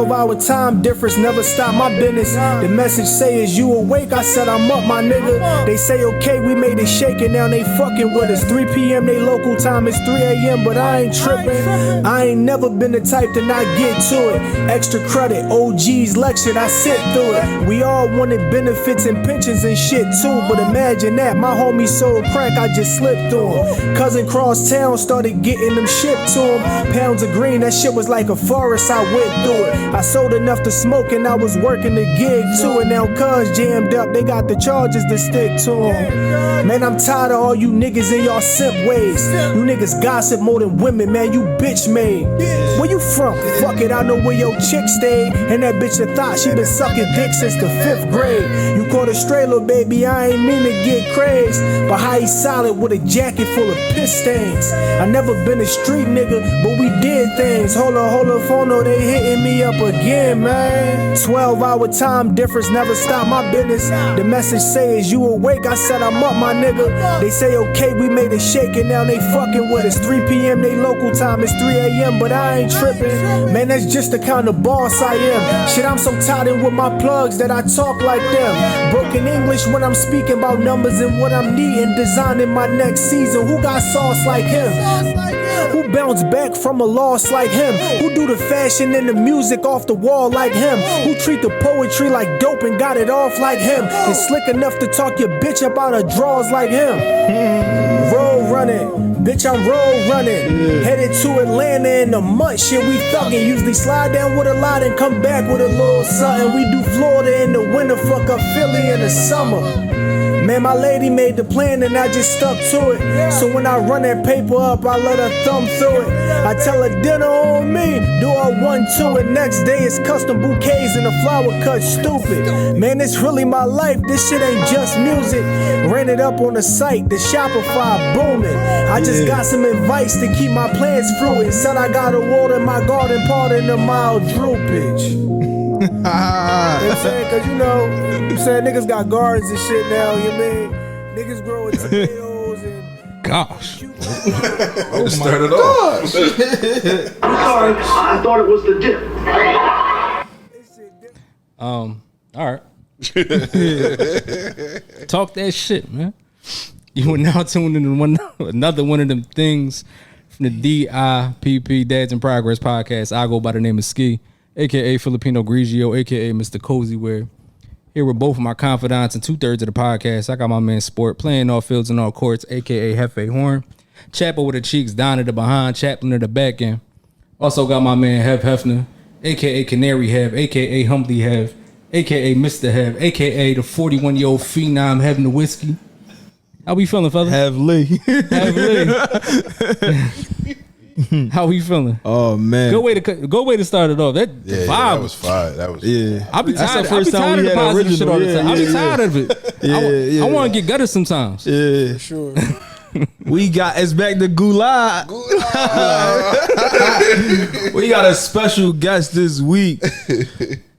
12-hour time difference never stop my business. The message say is you awake, I said I'm up, my nigga. They say okay, we made it shake and now they fucking with us. 3 p.m. they local time, it's 3 a.m. but I ain't tripping. I ain't never been the type to not get to it. Extra credit, OG's lectured, I sit through it. We all wanted benefits and pensions and shit too, but imagine that, my homie sold crack, I just slipped through him. Cousin crossed town, started getting them shipped to him. Pounds of green, that shit was like a forest, I went through it. I sold enough to smoke and I was working the gig too. And now cuz jammed up, they got the charges to stick to him. Man, I'm tired of all you niggas in y'all simp ways. You niggas gossip more than women, man, you bitch made. Where you from? Fuck it, I know where your chick stayed. And that bitch that thought she been sucking dick since the 5th grade. You caught a stray little baby, I ain't mean to get crazed. But how he solid with a jacket full of piss stains. I never been a street nigga, but we did things. Hold on, phone, no, they hitting me up again, man. 12-hour time difference never stop my business. The message say is you awake, I said I'm up, my nigga. They say okay, we made it shake and now they fucking with us. 3 p.m. they local time, it's 3 a.m. but I ain't tripping. Man, that's just the kind of boss I am. Shit, I'm so tied in with my plugs that I talk like them. Broken English when I'm speaking about numbers and what I'm needing. Designing my next season. Who got sauce like him? Who bounced back from a loss like him? Who do the fashion and the music off the wall like him? Who treat the poetry like dope and got it off like him? And slick enough to talk your bitch about her draws like him? Road running. Bitch, I'm road running. Headed to Atlanta in a month. Shit, we thuggin'. Usually slide down with a lot and come back with a little something. We do Florida in the winter, fuck up Philly in the summer. Man, my lady made the plan and I just stuck to it. So when I run that paper up, I let her thumb through it. I tell her dinner on me, do a 1-2, and next day it's custom bouquets and a flower cut, stupid. Man, it's really my life, this shit ain't just music. Ran it up on the site, the Shopify booming. I just got some advice to keep my plants fruiting. Said I gotta water my garden, pardon the mild droopage. You know what I'm saying? Cause you know, I'm saying niggas got gardens and shit now, you mean? Niggas growing tomatoes and gosh. Oh started off. I thought it was the dip. All right. Talk that shit, man. You are now tuned into another one of them things from the DIPP Dads in Progress podcast. I go by the name of Ski, aka Filipino Grigio, aka Mr. Cozywear. Here with both of my confidants and 2/3 of the podcast. I got my man Sport playing all fields and all courts, aka Hefe Horn. Chapo with the cheeks, Don at the behind, Chaplin at the back end. Also got my man Hev Hefner, aka Canary Hev, aka Humbly Hev, aka Mr. Hev, aka the 41-year-old phenom Hevin the Whiskey. How we feeling, fella? Have Lee. Have Lee. How we feeling? Oh man, good way to start it off. That vibe. That was fire. That was I be tired. That's the first time we of had the positive shit all the original. time. I be tired of it. I want to get gutter sometimes. Yeah, for sure. We got it's back to GULY. We got a special guest this week.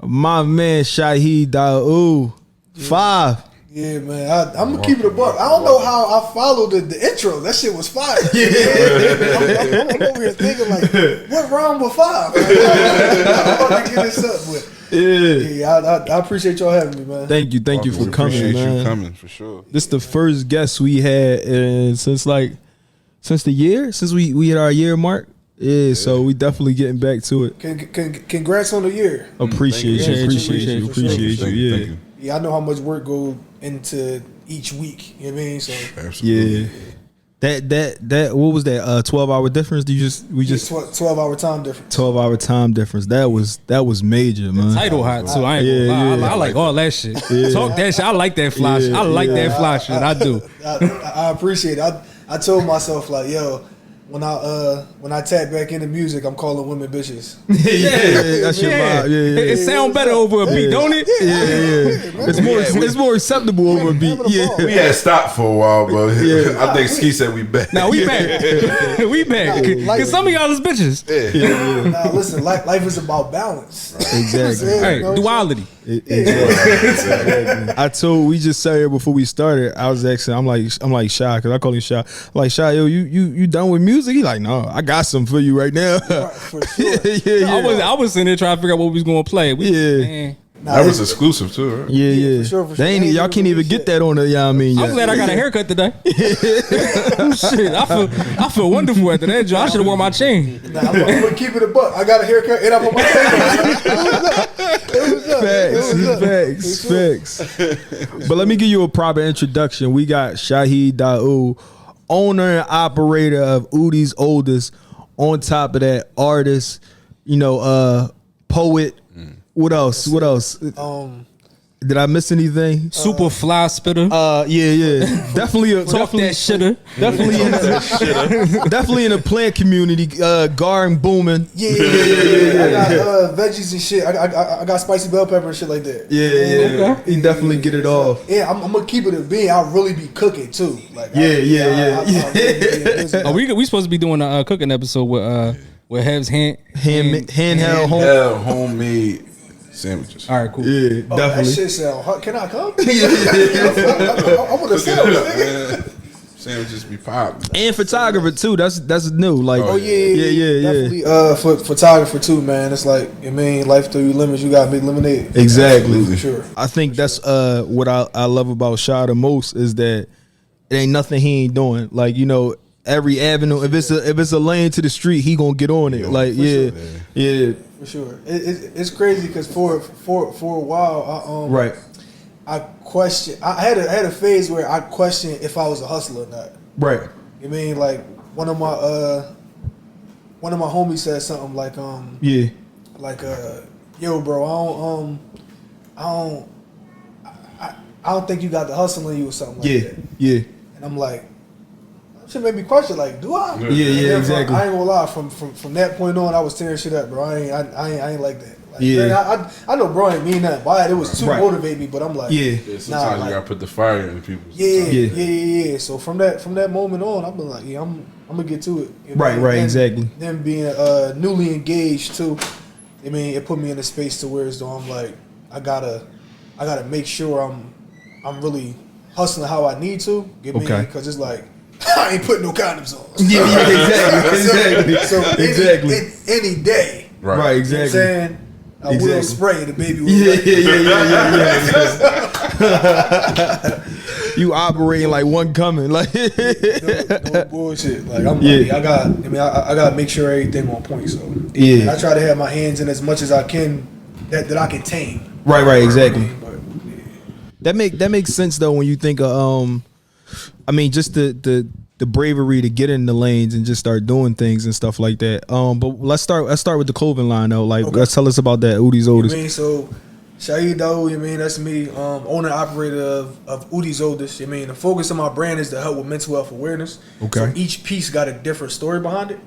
My man Shahiyd Daood. 5. Yeah, man. I'm gonna keep it a buck. I don't know how I followed the intro. That shit was fire. I'm over here thinking like, what rhyme with 5? Like, I'm about to get this up, but I appreciate y'all having me, man. Thank you for coming, appreciate man. you coming for sure. This is the first guest we had since the year, since we hit our year mark. Yeah, so we definitely getting back to it. Congrats on the year. Appreciate you. Yeah. Yeah, I know how much work goes into each week. You know what I mean? So absolutely. Yeah. That what was that 12-hour difference? We just 12-hour time difference. 12-hour time difference. That was major, man. Title hot too. I ain't gonna lie. I like all that shit. Talk that shit. I like that fly shit. I like that fly shit. I do. I appreciate it. I told myself like, yo, when I tap back into music, I'm calling women bitches. That's your vibe. Yeah. It sound better over a beat, don't it? Yeah. It's more acceptable over a beat. Yeah. We had stopped for a while, but I think Ski said we back. Now we back. We back. Cause some of y'all is bitches. Now listen, life is about balance. Exactly. Hey, duality. Exactly. We just sat here before we started. I was asking, I'm like Shy, cause I call him Shy. I'm like, Shy, yo, you done with music? music? He like, no, I got something for you right now. Right, for sure. I was sitting there trying to figure out what we was gonna play. Man. That was exclusive too, right? Yeah. For sure. They ain't, y'all can't even get that on the. I mean, I'm glad I got a haircut today. Shit, I feel wonderful after that. I should have worn my chain. Nah, I'm gonna keep it a buck. I got a haircut and I'm on my Facts. But let me give you a proper introduction. We got Shahiyd Daood, owner and operator of Oodies Oldest. On top of that, artist, poet. What else? Did I miss anything? Super fly spitter. Yeah. Definitely that shitter. Definitely in the plant community, garden booming. Yeah. I got veggies and shit. I got spicy bell pepper and shit like that. Yeah. Okay. He definitely get it off. Yeah, I'm gonna keep it a bean. I'll really be cooking too. Like, Oh, we supposed to be doing a cooking episode with Hev's handheld homemade sandwiches. All right, cool. Yeah, Oh, definitely. that shit sound hot. Can I come? I want to Cook sell it up, it. man. Sandwiches be popping. And photographer too. That's new. Like, Yeah. Definitely. For photographer too, man. It's like, life through your limits. You gotta make lemonade. Exactly. For sure. I think that's what I love about Sha the most is that it ain't nothing he ain't doing. Like, every avenue. If it's a lane to the street, he gonna get on it. Like, yeah. For sure. It's crazy because for a while, Right. I questioned. I had a phase where I questioned if I was a hustler or not. Right. Like one of my homies said something like yo, bro, I don't think you got the hustle in you or something like that. Yeah. And I'm like, that shit made me question, like, do I? Yeah, exactly. I ain't gonna lie, from that point on, I was tearing shit up, bro. I ain't like that. Like, Yeah. man, I know bro ain't mean nothing by it. It was to motivate me, but I'm like, Sometimes you gotta put the fire in people. Yeah. So from that moment on, I've been like, I'm gonna get to it. Right, exactly. Then being newly engaged too, it put me in a space to where as though I'm like, I gotta make sure I'm really hustling how I need to. Because it's like, I ain't putting no condoms on. Exactly. So any day. Right, exactly. You know what I'm saying? I will spray the baby. Yeah. You operating like one coming, like no bullshit. Like I got to make sure everything on point. So I try to have my hands in as much as I can that I can tame. Right, exactly. That makes sense though when you think of just the bravery to get in the lanes and just start doing things and stuff like that. But let's start with the clothing line though. Like, let's tell us about that. Oodies Oldest. So Shahiyd Daood, that's me, owner and operator of Oodies Oldest. The focus of my brand is to help with mental health awareness. Okay. So each piece got a different story behind it.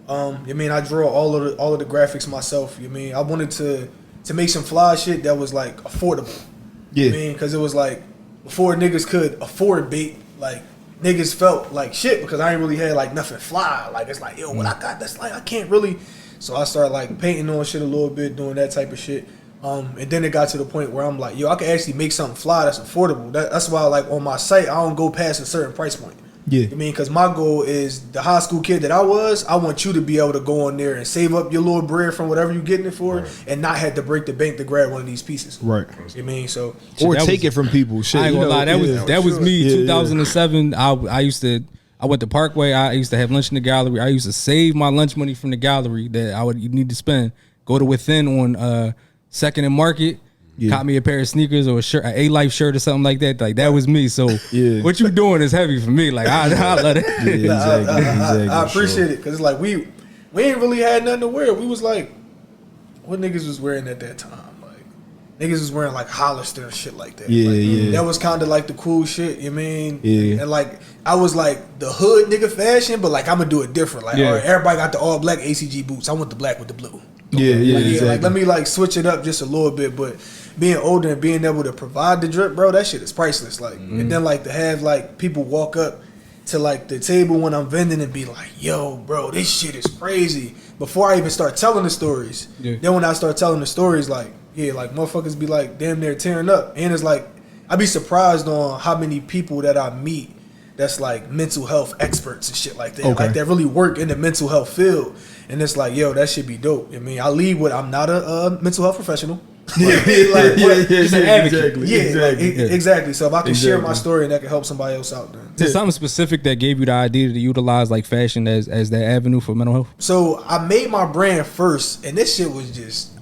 I draw all of the graphics myself. I wanted to make some fly shit that was like affordable. Yeah. Because it was like before niggas could afford bait, like niggas felt like shit because I ain't really had like nothing fly. Like it's like, yo, what I got that's like I can't really. So I started like painting on shit a little bit, doing that type of shit. And then it got to the point where I'm like, yo, I can actually make something fly that's affordable. That's why like on my site I don't go past a certain price point. Yeah. Because my goal is the high school kid that I want you to be able to go on there and save up your little bread from whatever you're getting it for, and not have to break the bank to grab one of these pieces. Right. So or take it from people. Shit, I ain't gonna lie, that was me. 2007. I went to Parkway. I used to have lunch in the gallery. I used to save my lunch money from the gallery that I would need to spend. Go to Within on 2nd and Market. Caught me a pair of sneakers or a shirt, an A-Life shirt or something like that. Like that was me. So what you doing is heavy for me. Like I love it. Exactly. I appreciate it because it's like we ain't really had nothing to wear. We was like, what niggas was wearing at that time? Like niggas was wearing like Hollister and shit like that. That was kind of like the cool shit. And like I was like the hood nigga fashion, but like I'm gonna do it different. Like all right, everybody got the all black ACG boots. I want the black with the blue. Exactly. Like let me like switch it up just a little bit, but being older and being able to provide the drip, bro, that shit is priceless. Like, and then like to have like people walk up to like the table when I'm vending and be like, "Yo, bro, this shit is crazy." Before I even start telling the stories, then when I start telling the stories, like motherfuckers be like damn near tearing up, and it's like I be surprised on how many people that I meet that's like mental health experts and shit like that. Okay. Like that really work in the mental health field. And it's like, yo, that should be dope. I mean, I lead with I'm not a mental health professional. Just an advocate. Exactly. So if I can share my story and that can help somebody else out, then. Is something specific that gave you the idea to utilize like fashion as that avenue for mental health? So I made my brand first, and this shit was just,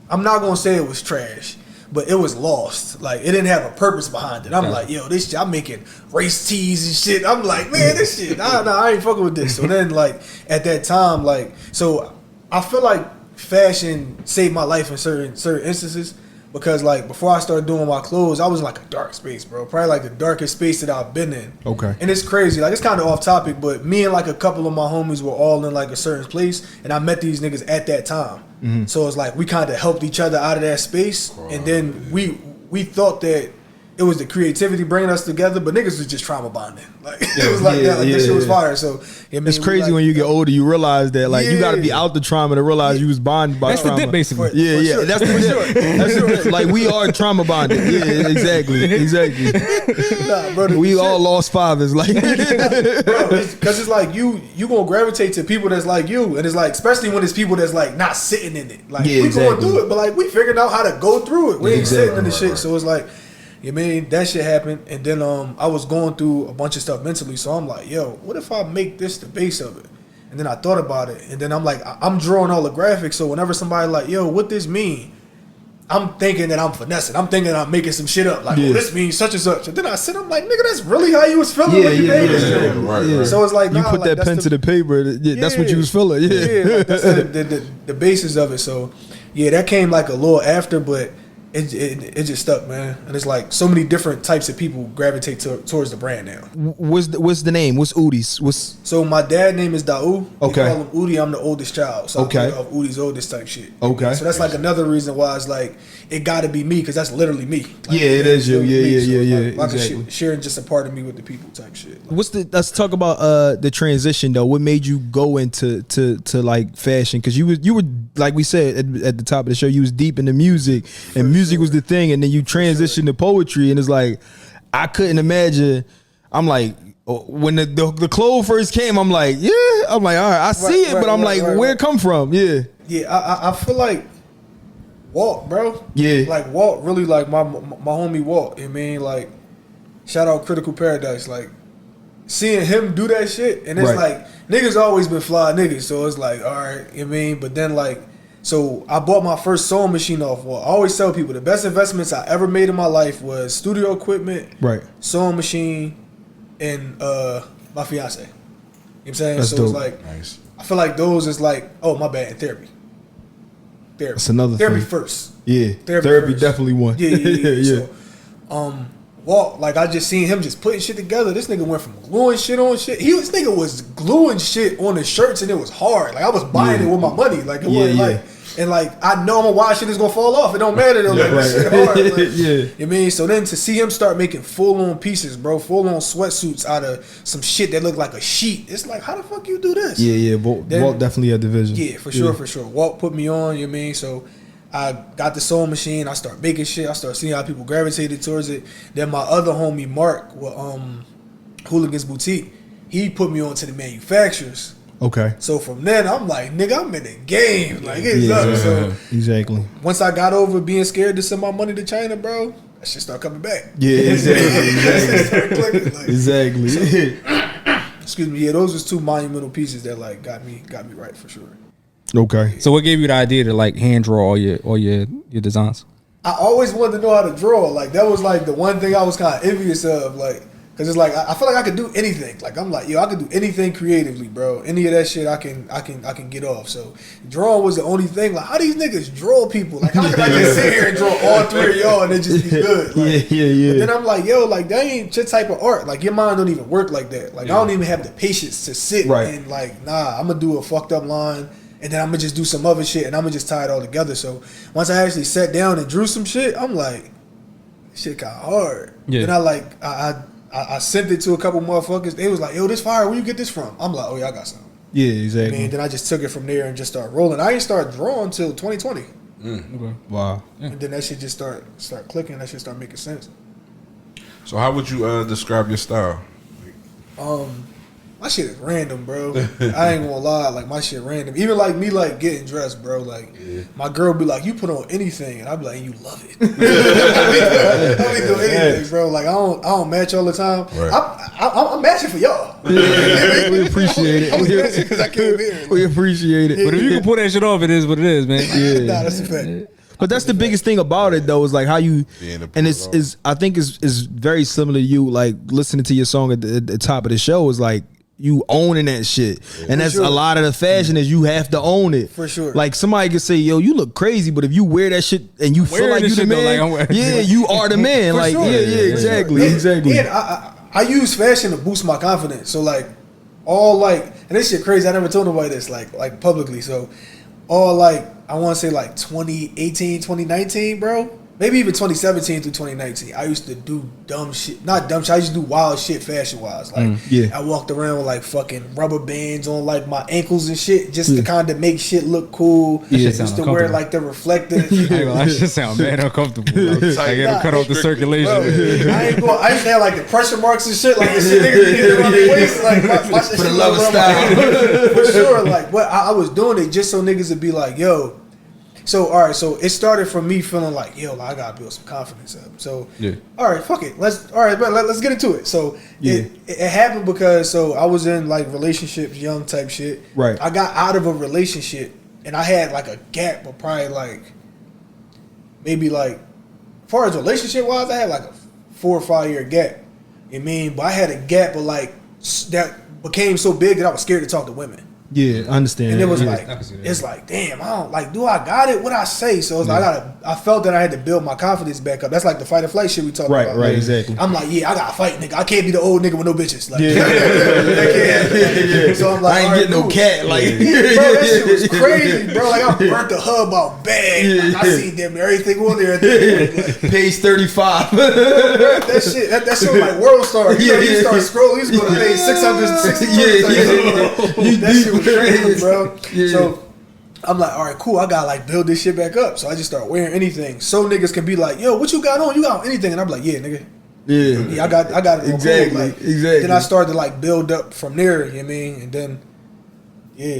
I'm not gonna say it was trash, but it was lost. Like it didn't have a purpose behind it. I'm like, yo, this shit, I'm making race tees and shit. I'm like, man, this shit, I ain't fucking with this. So then, like at that time, like, so I feel like fashion saved my life in certain instances. Because like before I started doing my clothes, I was in like a dark space, bro. Probably like the darkest space that I've been in. Okay. And it's crazy. Like it's kind of off topic, but me and like a couple of my homies were all in like a certain place, and I met these niggas at that time. Mm-hmm. So it's like we kind of helped each other out of that space, and then we thought that it was the creativity bringing us together, but niggas was just trauma bonding. Like it was like that. Like this shit was fire. So it's crazy when you get older, you realize that like you got to be out the trauma to realize you was bonded by trauma. That's the dip, basically. Sure. That's the dip. That's like we are trauma bonded. Yeah, exactly. Nah, bro, we all lost fathers, like, bro, because it's like you gonna gravitate to people that's like you, and it's like especially when it's people that's like not sitting in it. Like we going through it, but like we figured out how to go through it. We ain't sitting in the shit, so it's like. You mean that shit happened, and then I was going through a bunch of stuff mentally, so I'm like, yo, what if I make this the base of it? And then I thought about it, and then I'm like, I'm drawing all the graphics, so whenever somebody like, yo, what this mean? I'm thinking that I'm finessing. I'm thinking I'm making some shit up, like, oh, this means such and such. And then I said, I'm like, nigga, that's really how you was feeling when you made this shit. Right. So it's like, you put like, that pen to the paper. That's what you was feeling. Like, that's the basis of it. So yeah, that came like a little after, but. It just stuck, man, and it's like so many different types of people gravitate towards the brand now. What's the name? What's Oodies? So my dad's name is Daoud. Okay. They call him Oodie. I'm the oldest child, so I of Oodies Oldest type shit. Okay. So that's like another reason why it's like it got to be me because that's literally me. Like, it is you. Yeah. Like exactly. Sharing just a part of me with the people type shit. Like, let's talk about the transition though. What made you go into like fashion? Because you were like we said at the top of the show, you was deep into music and music was the thing, and then you transitioned to poetry, and it's like I couldn't imagine. I'm like when the clothes first came, I'm like all right, I see it, but I'm like where it come from? I feel like Walt, bro. Yeah, like Walt, really like my homie Walt. I mean, like shout out Critical Paradise, like seeing him do that shit, and it's like niggas always been fly niggas, so it's like all right, I mean, but then like. So I bought my first sewing machine off. Well, I always tell people the best investments I ever made in my life was studio equipment, sewing machine, and my fiance. You know what I'm saying? That's so dope. It's like Nice. I feel like those is like, oh my bad, and therapy. That's another therapy thing. first. Yeah, therapy first. Definitely one. Yeah. So, Walt, like I just seen him just putting shit together. This nigga went from gluing shit on shit. This nigga was gluing shit on the shirts and it was hard. Like I was buying it with my money. Like it wasn't like, and like I know I'm gonna watch shit is gonna fall off. It don't matter though. Like this shit hard. Like, you know what I mean? So then to see him start making full on pieces, bro, full on sweatsuits out of some shit that looked like a sheet. It's like how the fuck you do this? Walt definitely had the vision. Yeah, for sure. Walt put me on. You know what I mean? So. I got the sewing machine. I start making shit. I start seeing how people gravitated towards it. Then my other homie Mark with Hooligans Boutique, he put me on to the manufacturers. Okay. So from then I'm like, nigga, I'm in the game. Like it's up. So exactly. Once I got over being scared to send my money to China, bro, that shit start coming back. Yeah, exactly. Start clicking, like, exactly. So, excuse me. Yeah, those was two monumental pieces that like got me right for sure. Okay. So what gave you the idea to like hand draw all your designs? I always wanted to know how to draw. Like that was like the one thing I was kind of envious of. Like, cause it's like I feel like I could do anything. Like I'm like, yo, I could do anything creatively, bro. Any of that shit I can get off. So drawing was the only thing. Like how these niggas draw people? Like how can I just sit here and draw all three of y'all and it just be good? Like, yeah. But then I'm like, yo, like that ain't your type of art. Like your mind don't even work like that. Like I don't even have the patience to sit and like, nah, I'm gonna do a fucked up line. And then I'm going to just do some other shit and I'm going to just tie it all together. So once I actually sat down and drew some shit, I'm like, this shit got hard. Yeah. Then I sent it to a couple motherfuckers. They was like, yo, this fire, where you get this from? I'm like, oh, yeah, I got something. Yeah, exactly. And then I just took it from there and just started rolling. I didn't start drawing until 2020. Okay. Wow. Yeah. And then that shit just start clicking. That shit start making sense. So how would you describe your style? My shit is random, bro. I ain't gonna lie, like my shit random. Even like me, like getting dressed, bro. Like my girl be like, "You put on anything," and I be like, "And you love it." I be doing anything, bro. Like I don't match all the time. Right. I'm matching for y'all. We appreciate it. I'm matching because I came here. We appreciate it. But if you can pull that shit off, it is what it is, man. Yeah, nah, that's a fact. But that's the biggest thing about it, though, is like how you, and it's I think is very similar to you, like listening to your song at the top of the show is like you owning that shit, and that's a lot of the fashion is you have to own it for sure. Like somebody could say, "Yo, you look crazy," but if you wear that shit and you feel like you the man, yeah, you are the man. Like yeah, exactly. And I use fashion to boost my confidence. So like all like, and this shit crazy. I never told nobody this like publicly. So all like I want to say like 2018, 2019, bro. Maybe even 2017 through 2019. I used to do dumb shit. Not dumb shit. I used to do wild shit fashion wise. Like I walked around with like fucking rubber bands on like my ankles and shit just to kind of make shit look cool. Used to wear like the reflective. That shit sound mad uncomfortable. Like it'll cut off the circulation. Bro, I used to have like the pressure marks and shit. Like the shit niggas get around the waist. Like my shit for the love of style. For sure. Like but I was doing it just so niggas would be like, yo. So all right, so it started from me feeling like, yo, I gotta build some confidence up. So all right, fuck it, let's get into it. So it happened because I was in like relationships, young type shit. Right. I got out of a relationship and I had like a gap of probably like maybe like as far as relationship wise, I had like a 4 or 5 year gap. You mean, but I had a gap of like that became so big that I was scared to talk to women. Yeah, I understand. And it was like, it's like, damn, I don't like, do I got it? What I say? So it's like, I felt that I had to build my confidence back up. That's like the fight or flight shit we talked about. Right, exactly. I'm like, I gotta fight, nigga. I can't be the old nigga with no bitches. Like, So I'm like, I ain't getting no cat. Like, bro, that shit was crazy, bro. Like, I burnt the hub out bad. Like, I seen them everything on there. Like, page 35. that shit was like World Star. You start scrolling, you just go to page 660. That shit was crazy, bro. So I'm like, all right, cool. I gotta like build this shit back up. So I just start wearing anything. So niggas can be like, yo, what you got on? You got on anything? And I'm like, yeah, nigga. Yeah, I got it. Exactly. Like, then I started to like build up from there. You know what I mean? And then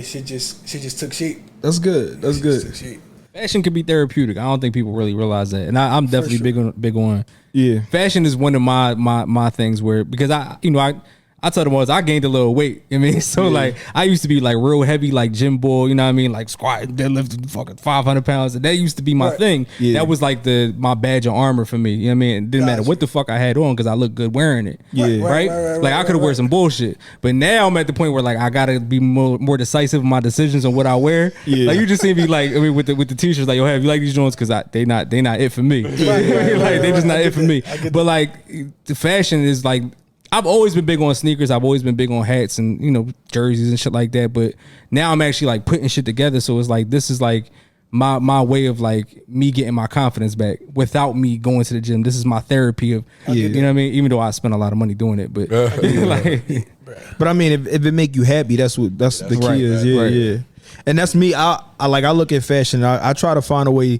shit just took shape. That's good. That's good. Took shape. Fashion can be therapeutic. I don't think people really realize that, and I'm definitely big on. Yeah, fashion is one of my things where because I told them I gained a little weight. You know what I mean? So like I used to be like real heavy, like gym boy, you know what I mean? Like squatting, deadlifting fucking 500 pounds. And that used to be my thing. Yeah. That was like my badge of armor for me. You know what I mean? It didn't matter what the fuck I had on because I looked good wearing it. Yeah. Right? Like I could have wear some bullshit. But now I'm at the point where like I gotta be more decisive in my decisions on what I wear. Yeah. Like you just see me like with the t-shirts, like, yo, have you like these joints? Cause they not it for me. Like they just not it for me. But like the fashion is like I've always been big on sneakers. I've always been big on hats and, jerseys and shit like that. But now I'm actually like putting shit together. So it's like, this is like my way of like me getting my confidence back without me going to the gym. This is my therapy of, you know what I mean? Even though I spend a lot of money doing it, but but I mean, if it make you happy, that's the key is. Yeah. And that's me. I look at fashion. I try to find a way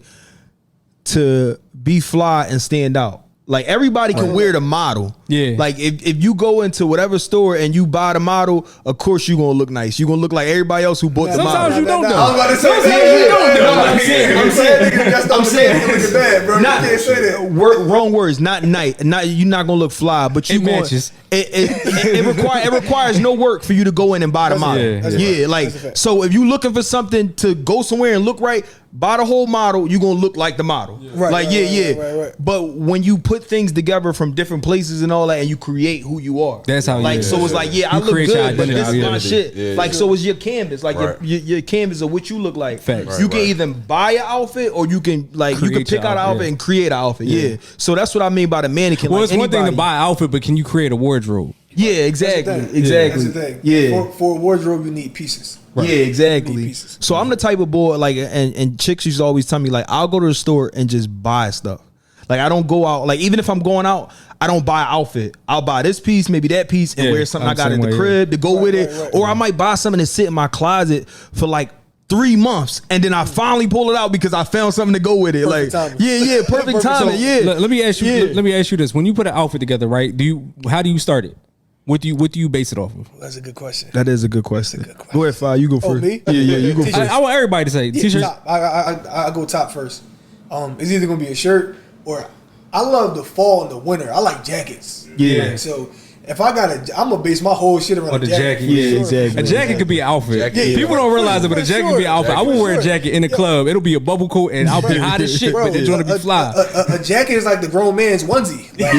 to be fly and stand out. Like everybody can wear the model. Yeah. Like if you go into whatever store and you buy the model, of course you're gonna look nice. You're gonna look like everybody else who bought the model. Sometimes you don't know. I was about to say sometimes you don't know. I'm saying looking bad, bro. You can't say that. Wrong words. Not night. You're not gonna look fly, but you matches. It requires no work for you to go in and buy the model. Yeah. Like so if you looking for something to go somewhere and look right, buy the whole model, you're gonna look like the model. Right. But when you put things together from different places and all that, and you create who you are. That's how. So it's like, I look good, but this is my shit. So it's your canvas, like your canvas of what you look like. Facts. You can either buy an outfit or you can pick out an outfit and create an outfit. Yeah. So that's what I mean by the mannequin. Well, it's one thing to buy an outfit, but can you create a wardrobe? Yeah, exactly. That's the thing. Yeah. For a wardrobe, you need pieces. Right. Yeah, exactly. So I'm the type of boy like, and chicks used to always tell me like, I'll go to the store and just buy stuff. Like I don't go out. Like even if I'm going out, I don't buy an outfit. I'll buy this piece, maybe that piece, and wear something I got in the crib to go with it. Or I might buy something and sit in my closet for like 3 months, and then I finally pull it out because I found something to go with it. Perfect timing. Perfect timing. So, let me ask you. Let me ask you this: when you put an outfit together, right? How do you start it? What do you base it off of? That's a good question. That is a good question. Go ahead, Fi. You go first. Me? Yeah, you go first. I want everybody to say t-shirts. Top. I go top first. It's either gonna be a shirt or I love the fall and the winter. I like jackets. Yeah. So if I got I'm gonna base my whole shit around the a jacket. jacket. Yeah, Sure. exactly. A jacket could be an outfit. Jacket. People don't realize it, but a jacket could be an outfit. I would wear a jacket in the club. It'll be a bubble coat, and I'll be hot as shit, Bro, but it's gonna be fly. A jacket is like the grown man's onesie. Like,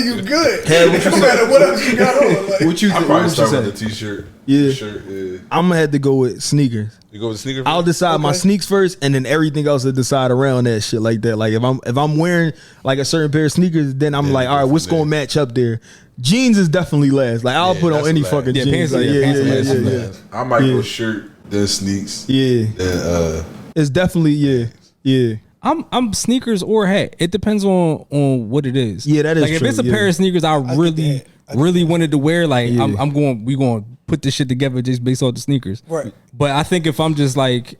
you good. Hey, what you no matter what else you got on. Like, What you I think? probably What start you with say? the t-shirt. Yeah. Shirt, yeah. I'm gonna have to go with sneakers. You go with the sneaker. I'll decide my Okay. sneaks first, and then everything else will decide around that shit like that. Like if I'm wearing like a certain pair of sneakers, then I'm like, all right, what's gonna match up there? Jeans is definitely last. Like I'll put on that's any last. fucking Yeah, jeans. pants- Like, yeah, pants are last. yeah. I might Yeah. go shirt, then sneaks. Yeah, Then it's definitely yeah. I'm sneakers or hat. It depends on what it is. Yeah, that is like if true, it's a yeah. pair of sneakers I really that. wanted to wear. Like Yeah. we going to put this shit together just based off the sneakers. Right. But I think if I'm just like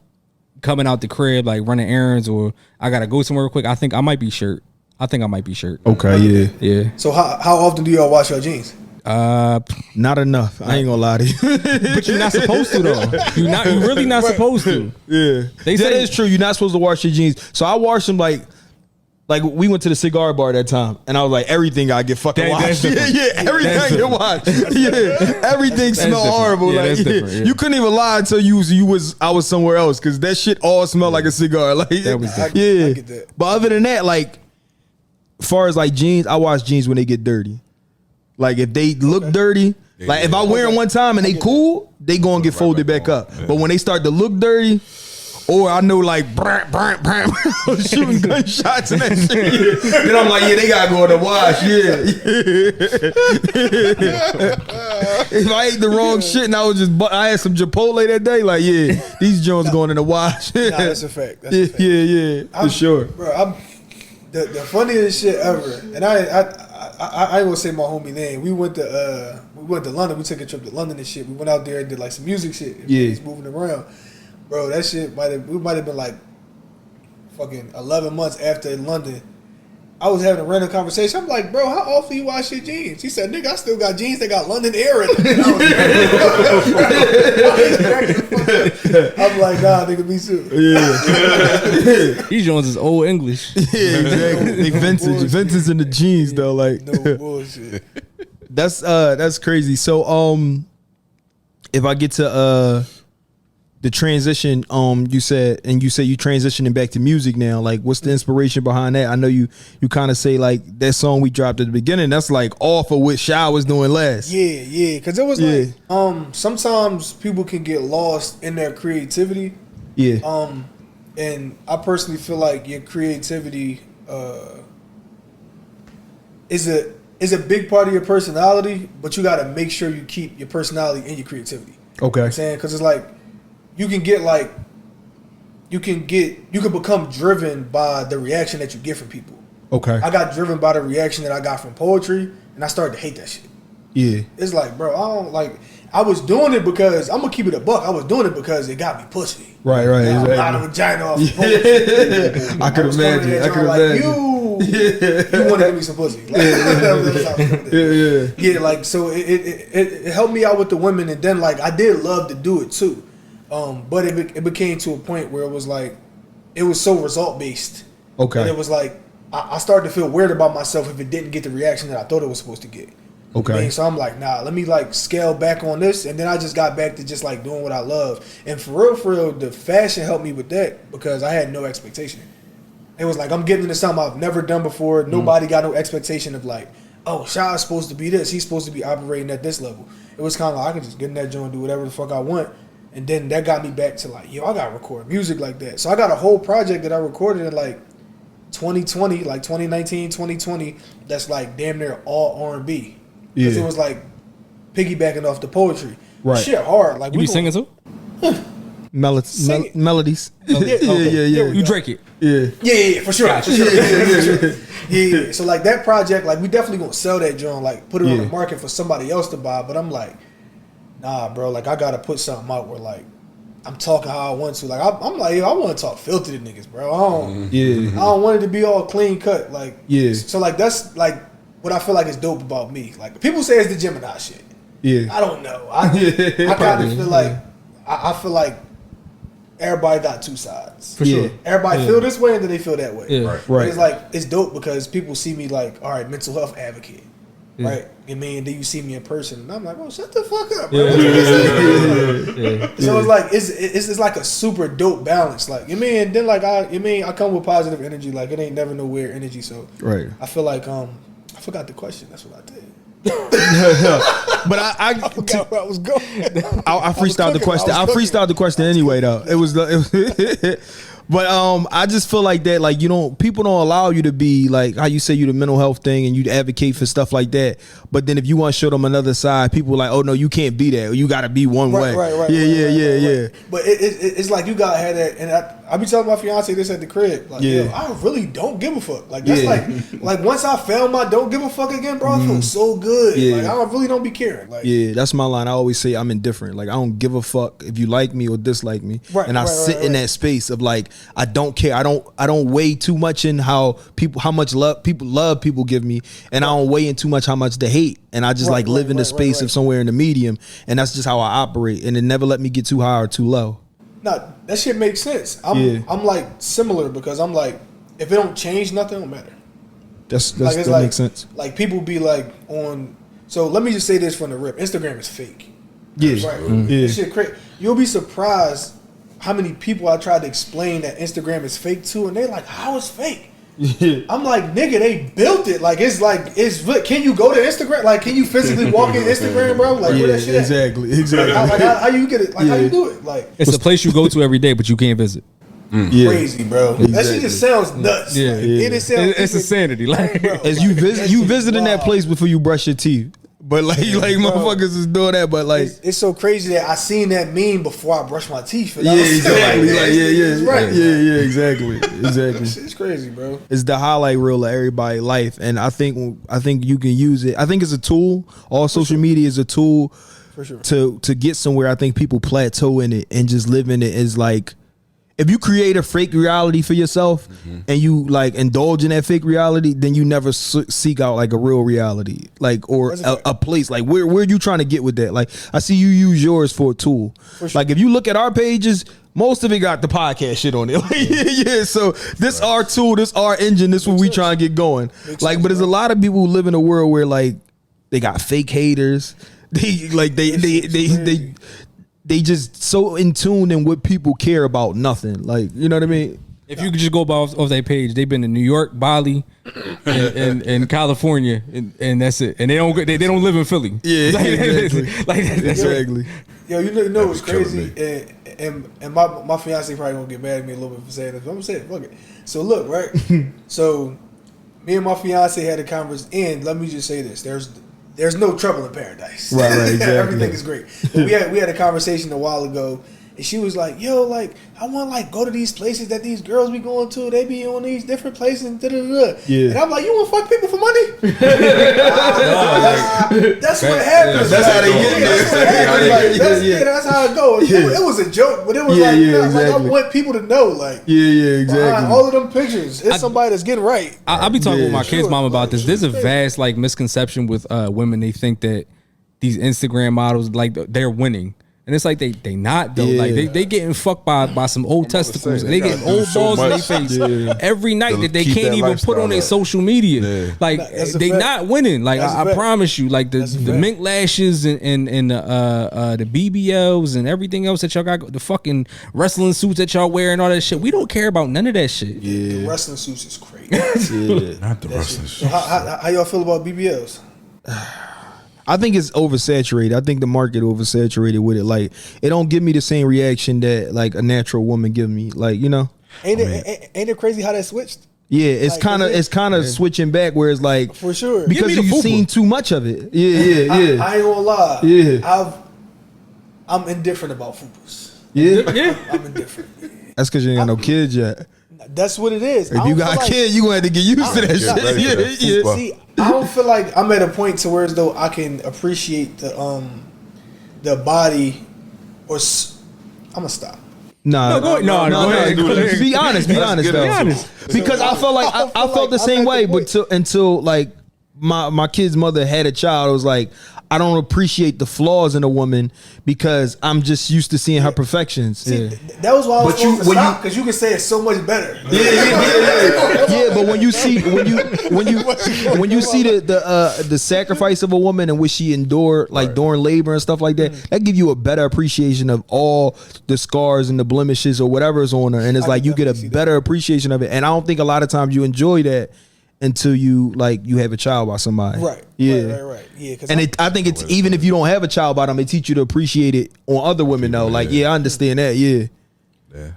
coming out the crib like running errands or I gotta go somewhere real quick, I think I might be shirt. Okay, yeah. Yeah. So how often do y'all wash your jeans? Not enough. I ain't gonna lie to you. But you're not supposed to though. You really not supposed to. Yeah, They that say- is true. You're not supposed to wash your jeans. So I wash them like we went to the cigar bar that time, and I was like, everything I get fucking That's washed. Yeah, different. yeah, everything That's get different. washed. Yeah, everything smell different. horrible. Yeah, like that's different, yeah. you couldn't even lie until I was somewhere else because that shit all smelled like a cigar. Like That was different. yeah. I get that. But other than that, like, as far as like jeans, I wash jeans when they get dirty. Like if they look dirty, like if I wear them one time and they cool, they gonna get folded back up. But when they start to look dirty, or I know like shooting gunshots and that shit, then I'm like, yeah, they gotta go in the wash. Yeah. If I ate the wrong shit and I had some Chipotle that day, like yeah, these joints going in the wash. Nah, that's a fact. That's Yeah, a fact. yeah, for sure. Bro, the funniest shit ever, and I ain't gonna say my homie name. We went to London. We took a trip to London and shit. We went out there and did like some music shit. Yeah. He's moving around, bro. That shit we might have been like fucking 11 months after London. I was having a random conversation. I'm like, bro, how often you wash your jeans? He said, nigga, I still got jeans that got London air in them. And I'm like, nah, nigga, me too. Yeah. These joints is old English. Yeah, exactly. They vintage in the jeans though. Like No bullshit. that's crazy. So if I get to the transition, you said you transitioning back to music now. Like, what's the inspiration behind that? I know you kind of say like that song we dropped at the beginning. That's like off of what Shy was doing last. Yeah, because it was like sometimes people can get lost in their creativity. Yeah. And I personally feel like your creativity is a big part of your personality, but you got to make sure you keep your personality in your creativity. Okay. You know what I'm saying? Because it's like you can become driven by the reaction that you get from people. Okay. I got driven by the reaction that I got from poetry, and I started to hate that shit. Yeah. It's like, bro, I was doing it because I'm gonna keep it a buck. I was doing it because it got me pussy. Right. I got a Exactly. vagina off of poetry. I could was coming imagine. in I there could like, imagine. You want to give me some pussy? Like, yeah. Like so, it helped me out with the women, and then like I did love to do it too, but it became to a point where it was like it was so result based. Okay. And it was like I started to feel weird about myself if it didn't get the reaction that I thought it was supposed to get. Okay. And so I'm like, nah, let me like scale back on this, and then I just got back to just like doing what I love. And for real, the fashion helped me with that because I had no expectation. It was like I'm getting into something I've never done before. Nobody got no expectation of like, oh, Shaw's supposed to be this. He's supposed to be operating at this level. It was kind of like I can just get in that joint and do whatever the fuck I want. And then that got me back to like, yo, I gotta record music like that. So I got a whole project that I recorded in like 2020, like 2019, 2020. That's like damn near all R&B. Because it was like piggybacking off the poetry. Right. Shit hard. Like You be singing too? Sing it. Melodies. Yeah. You Drake it. Yeah, for sure. For sure. Yeah. So like that project, like we definitely gonna sell that joint, like put it on the market for somebody else to buy. But I'm like, nah, bro. Like I gotta put something out where like I'm talking how I want to. Like I'm like, yo, I want to talk filthy to niggas, bro. I don't want it to be all clean cut. Like Yeah. So like that's like what I feel like is dope about me. Like people say it's the Gemini shit. Yeah. I don't know. I kind of feel like I feel like everybody got two sides. For sure. Everybody feel this way and then they feel that way. Yeah. Right. It's like it's dope because people see me like, all right, mental health advocate. Right? I mean, then you see me in person and I'm like, oh, shut the fuck up, bro. So it's like it's like a super dope balance. Like, you mean, and then like I come with positive energy, like it ain't never no weird energy. So Right. I feel like I forgot the question. That's what I did. But I forgot where I was going. I freestyled the question. I freestyled the question anyway, though. It was but I just feel like that, like people don't allow you to be like how you say you the mental health thing and you advocate for stuff like that. But then if you want to show them another side, people are like, oh no, you can't be that. You got to be one way. Right. Yeah. But it's like you gotta have that, and I be telling my fiance this at the crib. Like, yo, I really don't give a fuck. Like that's like once I found my don't give a fuck again, bro, I feel so good. Yeah. Like I really don't be caring. Like Yeah, that's my line. I always say I'm indifferent. Like I don't give a fuck if you like me or dislike me. Right, and I sit in that space of like I don't care. I don't weigh too much in how much love people give me, and I don't weigh in too much how much they hate. And I just live in the space of somewhere in the medium, and that's just how I operate. And it never let me get too high or too low. No, that shit makes sense. I'm like similar because I'm like, if it don't change nothing, it don't matter. That makes sense. Like people be like on. So let me just say this from the rip: Instagram is fake. Yeah, Right. yeah. That shit crazy. You'll be surprised how many people I tried to explain that Instagram is fake to, and they like, how is fake? I'm like, nigga, they built it. Like it's can you go to Instagram? Like, can you physically walk in Instagram, bro? Like, where that shit at? Exactly. Like, how you get it? Like, how you do it? Like, It's a place you go to every day, but you can't visit. crazy, bro. That shit just sounds nuts. Yeah, Like, yeah. It just sounds It's insanity. Like, bro, As like, you that visiting shit that place before you brush your teeth. But like motherfuckers is doing that, but like it's so crazy that I seen that meme before I brushed my teeth. And yeah, I was exactly. like, it's right. Yeah, exactly. It's crazy, bro. It's the highlight reel of everybody's life, and I think you can use it. I think it's a tool. All social media is a tool For sure. to get somewhere. I think people plateau in it and just live in it is like. If you create a fake reality for yourself and you like indulge in that fake reality, then you never seek out like a real reality, like or a place. Like where are you trying to get with that? Like I see you use yours for a tool. For sure. Like if you look at our pages, most of it got the podcast shit on it. Like, so this our tool, this our engine, this what we trying to get going. Like, but there's a lot of people who live in a world where like they got fake haters. They just so in tune in what people care about. Nothing like, you know what I mean. if you could just go off their page, they've been in New York, Bali, and California, and that's it. And they don't live in Philly. Yeah, like, exactly. Exactly. Yo, you know what's crazy? And my fiance probably gonna get mad at me a little bit for saying this. But I'm gonna say it. Fuck it. So look, right. So me and my fiance had a conversation. And let me just say this: there's no trouble in paradise. Right, exactly. Everything is great. But we had a conversation a while ago, and she was like, "Yo, like I want to like go to these places that these girls be going to. They be on these different places and da-da-da." Yeah. And I'm like, "You want to fuck people for money?" That's what happens. That's how they get it. That's how it goes. It was a joke, but it was like I want people to know, like, exactly. all of them pictures, it's somebody that's getting right. I'll be talking with my kid's mom about this. There's a vast like misconception with women. They think that these Instagram models like they're winning. And it's like they not though. Like they getting fucked by some old testicles. And they getting old balls in their face every night that they can't even put on their social media. Yeah. Like they not winning. Like I promise you. Like the mink lashes and the BBLs and everything else that y'all got, the fucking wrestling suits that y'all wear and all that shit. We don't care about none of that shit. Yeah, the wrestling suits is crazy. Not the wrestling suits. So how y'all feel about BBLs? I think it's oversaturated. I think the market oversaturated with it. Like it don't give me the same reaction that like a natural woman give me. Like, you know, ain't it crazy how that switched? Yeah, it's like, kind of switching back where it's like for sure because you've seen too much of it. Yeah. I ain't gonna lie. Yeah, I'm indifferent about fupas. Yeah, I'm indifferent. That's because you ain't got no kids yet. That's what it is. If you got a kid, you gonna have to get used to that shit. Yeah. See, I don't feel like I'm at a point to where as though I can appreciate the body, or I'm gonna stop. No, go ahead. Be honest though. Because I felt like I felt the same way, but until like my kid's mother had a child, it was like, I don't appreciate the flaws in a woman because I'm just used to seeing her perfections. See, that was why I was supposed to stop, because you can say it so much better. Yeah, but when you see the sacrifice of a woman and what she endured, like during labor and stuff like that, that give you a better appreciation of all the scars and the blemishes or whatever is on her, and it's like you get a better appreciation of it. And I don't think a lot of times you enjoy that until you have a child by somebody. Right. Yeah. Right. Yeah. And I think it's even if you don't have a child by them, it teach you to appreciate it on other women though. Like, I understand that. Yeah.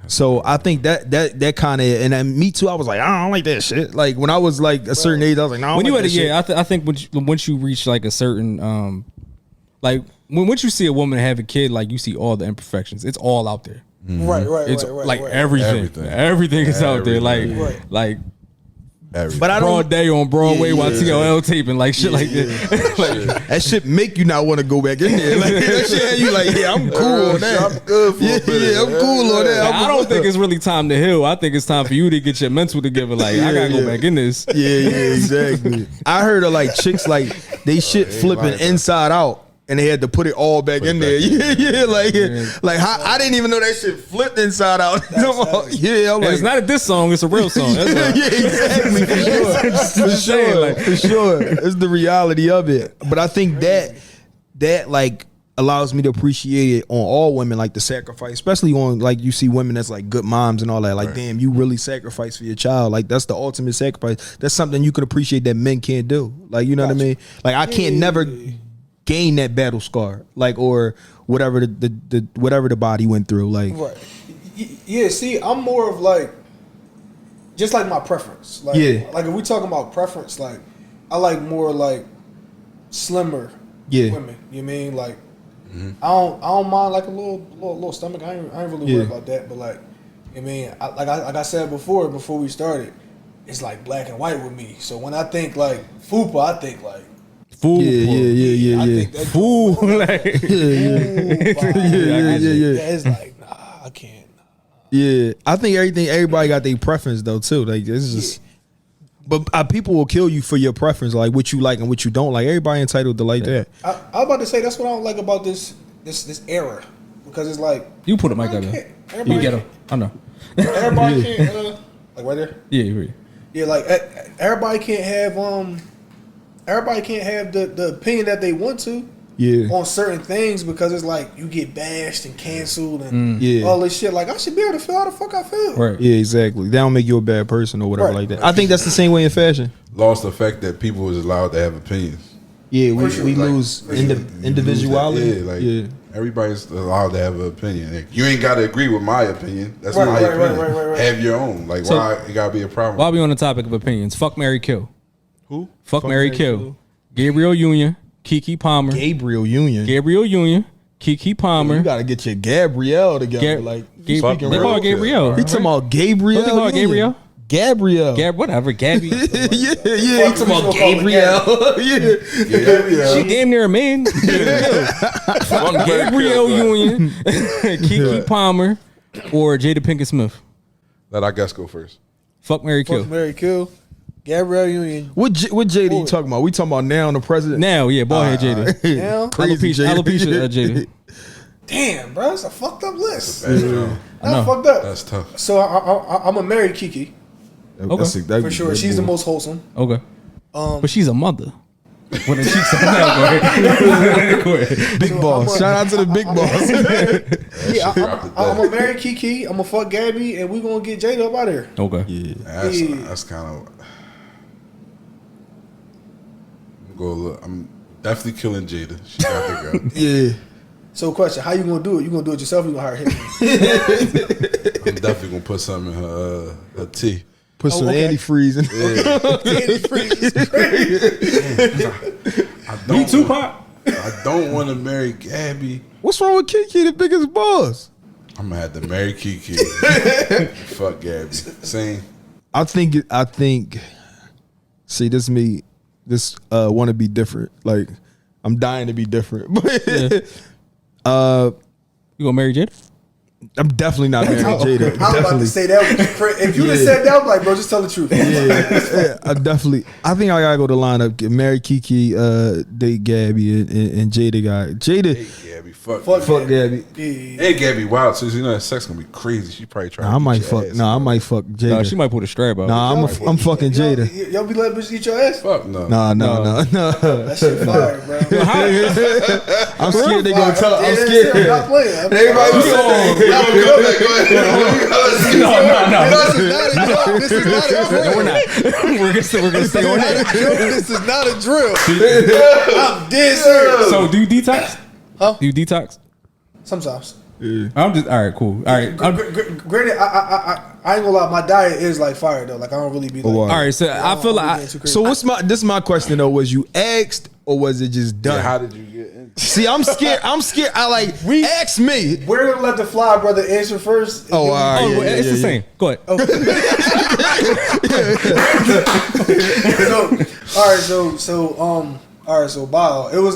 So I think that kind of, and then me too. I was like, I don't like that shit. Like when I was like a certain age, I was like, no. I don't like that shit. I think once you reach like a certain like once you see a woman have a kid, like you see all the imperfections. It's all out there. Right. It's like everything is out there. Like. But I don't broad day on Broadway while TLL taping, like shit like that. Like, that shit make you not want to go back in there. Like that shit had you like, I'm cool on that. I'm good for a bit. I'm cool on that. I don't think it's really time to heal. I think it's time for you to get your mental together. Like I gotta go back in this. Yeah, exactly. I heard of like chicks like they shit flipping inside out. And they had to put it all back in there. Like I didn't even know that shit flipped inside out. I'm like, it's not a diss song; it's a real song. That's exactly. For sure. It's the reality of it. But I think that like allows me to appreciate it on all women, like the sacrifice, especially on like you see women that's like good moms and all that. Like, damn, you really sacrifice for your child. Like that's the ultimate sacrifice. That's something you could appreciate that men can't do. Like, you know what I mean? Like I can't never gain that battle scar, like, or whatever the whatever the body went through, like. Right. Yeah. See, I'm more of like, just like my preference. Like, like if we talking about preference, like I like more like slimmer women. You mean like I don't mind like a little stomach. I ain't really worried about that. But like, I mean, like I said before we started, it's like black and white with me. So when I think like fupa, I think like. Fool. Yeah. Fool. Like, It's like, nah, I can't. Yeah, I think everybody got their preference though too. Like this is just, but people will kill you for your preference, like what you like and what you don't like. Everybody entitled to like that. I was about to say that's what I don't like about this era, because it's like you put a mic up there. You get him. I know. Everybody can't like right there. Yeah, like everybody can't have the opinion that they want to on certain things, because it's like you get bashed and canceled and all this shit. Like I should be able to feel how the fuck I feel. Right. Yeah, exactly. That don't make you a bad person or whatever like that. I think that's the same way in fashion. Lost the fact that people was allowed to have opinions. Yeah, we lose individuality. Everybody's allowed to have an opinion. Like, you ain't got to agree with my opinion. That's my opinion. Right. Have your own. Like, so, why it got to be a problem? While we on the topic of opinions, fuck, marry, kill. Who? Fuck, marry, kill. Gabrielle Union, Keke Palmer. Gabrielle Union, Keke Palmer. You got to get your Gabrielle together. They call her Gabrielle. He talking about Gabrielle. What they call Gabrielle? Gabrielle. Whatever, Gabby. Yeah. He talking about Gabrielle. She damn near a man. Gabrielle Union, Keke Palmer, or Jada Pinkett Smith. Let I guess go first. Fuck, marry, kill. Fuck, marry, kill. Gabrielle Union. What Jada you talking about? We talking about now the president? Now, yeah, ball head Jada. Now? Crazy alopecia Jada. Damn, bro, it's a fucked up list. That's fucked up. That's tough. So I'm gonna marry Keke. Okay. For sure. She's the most wholesome. Okay. But she's a mother. When the cheeks go ahead. Big boss. Shout out to the big boss. I'm gonna marry Keke. I'm gonna fuck Gabby, and we gonna get Jada up out of here. Okay. Yeah. That's kind of. I'm definitely killing Jada. She got the girl. Yeah. So, question: how you gonna do it? You gonna do it yourself? Or you gonna hire him? I'm definitely gonna put something in her tea. Put some antifreeze in. Me too, Pop. I don't want to marry Gabby. What's wrong with Keke, the biggest boss? I'm gonna have to marry Keke. Fuck Gabby. Same. I think. See, this me. This want to be different. Like I'm dying to be different. You gonna marry Jada? I'm definitely not marrying Jada. I'm about to say that. If you just said that, I'm like, bro, just tell the truth. Yeah, I think I gotta go to lineup. Get marry Kiki, date Gabby, and Jada Jada. Hey, Gabby, fuck Gabby. Yeah. Hey, Gabby, wild. So you know that sex gonna be crazy. She probably try. I might fuck. I might fuck Jada. No, she might put a strap out. Nah, I'm fucking Jada. Y'all be letting bitches eat your ass? Fuck no. No. That shit fire, bro. I'm scared they gonna tell. I'm I'm scared. not playing. Everybody was saying. This is not a drill. No, we're not. We're gonna stay on that. This is not a drill. I'm dead serious. So do you detox? Huh? Do you detox? Sometimes. I'm just all right. Cool. All right. Granted, I ain't gonna lie. My diet is like fire though. Like I don't really be like. All right. So I feel like. So this is my question though. Was you asked or was it just done? Yeah, how did you get in? See, I'm scared. I like. Ask me. We're gonna let the fly brother answer first. Oh, all right. Oh, Yeah, it's the same. Go ahead. All right, so Bow, it was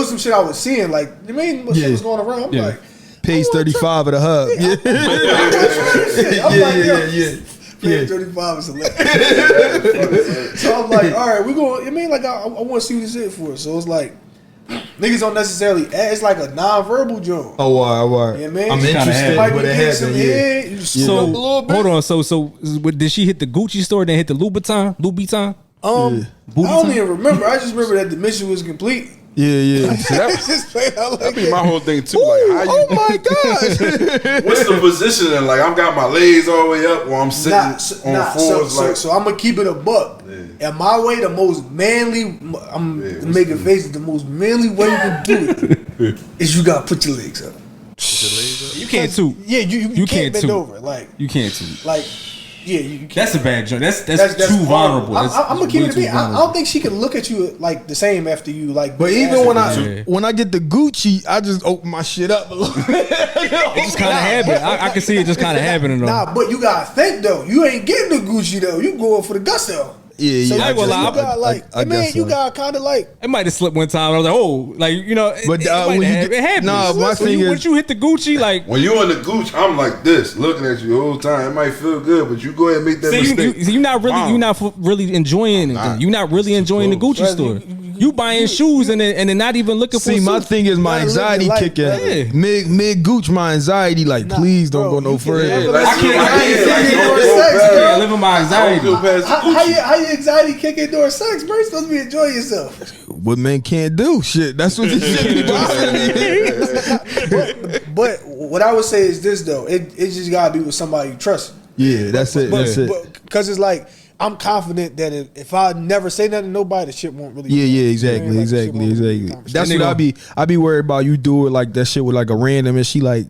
some shit I was seeing, like, you mean what shit was going around? I'm like, page 35 of the hub. Page 35 is hilarious. So I'm like, all right, we going. I mean, like, I want to see what this is for. So it's like, niggas don't necessarily. It's like a non-verbal joke. Oh, all right. Yeah, man. I'm interested in what it happened. So hold on. So did she hit the Gucci store then hit the Louboutin? I don't even remember. I just remember that the mission was complete. Yeah. That'd be my whole thing too. Like, how you? Oh my gosh! What's the positioning? Like, I'm got my legs all the way up, or I'm sitting on fours. So I'm gonna keep it a buck. And my way, the most manly. I'm making faces. The most manly way you can do it is you gotta put your legs up. You can't toot. Yeah, you can't bend toot. over. Like you can't toot. Like. Yeah, you can't. That's a bad joke. That's too vulnerable. I'm gonna keep it a beat. I don't think she can look at you like the same after you like. But even when I get the Gucci, I just open my shit up a little bit. It's just kind of habit. I can see it just kind of happening though. Nah, but you gotta think though. You ain't getting the Gucci though. You going for the gusto. Yeah. So I you got kind of like. It might have slipped one time. I was like, oh, like you know. But it happens. Nah, my thing is once you hit the Gucci, like when you on the Gucci, I'm like this, looking at you the whole time. It might feel good, but you go ahead and make that mistake. You're not really enjoying it. You're not really enjoying the Gucci store. You buying shoes and then not even looking for. See, my thing is my anxiety kicking. Mid Gooch, my anxiety like, please don't go no further. I can't live in my anxiety. How your anxiety kicking during sex, bro? You're supposed to be enjoying yourself. What men can't do, shit. That's what this shit be bothering me. But what I would say is this though, it just gotta be with somebody you trust. Yeah, that's it. Because it's like I'm confident that if I never say nothing to nobody, the shit won't really. Yeah, exactly. That's what I be worried about. You do it like that shit with like a random, and she like,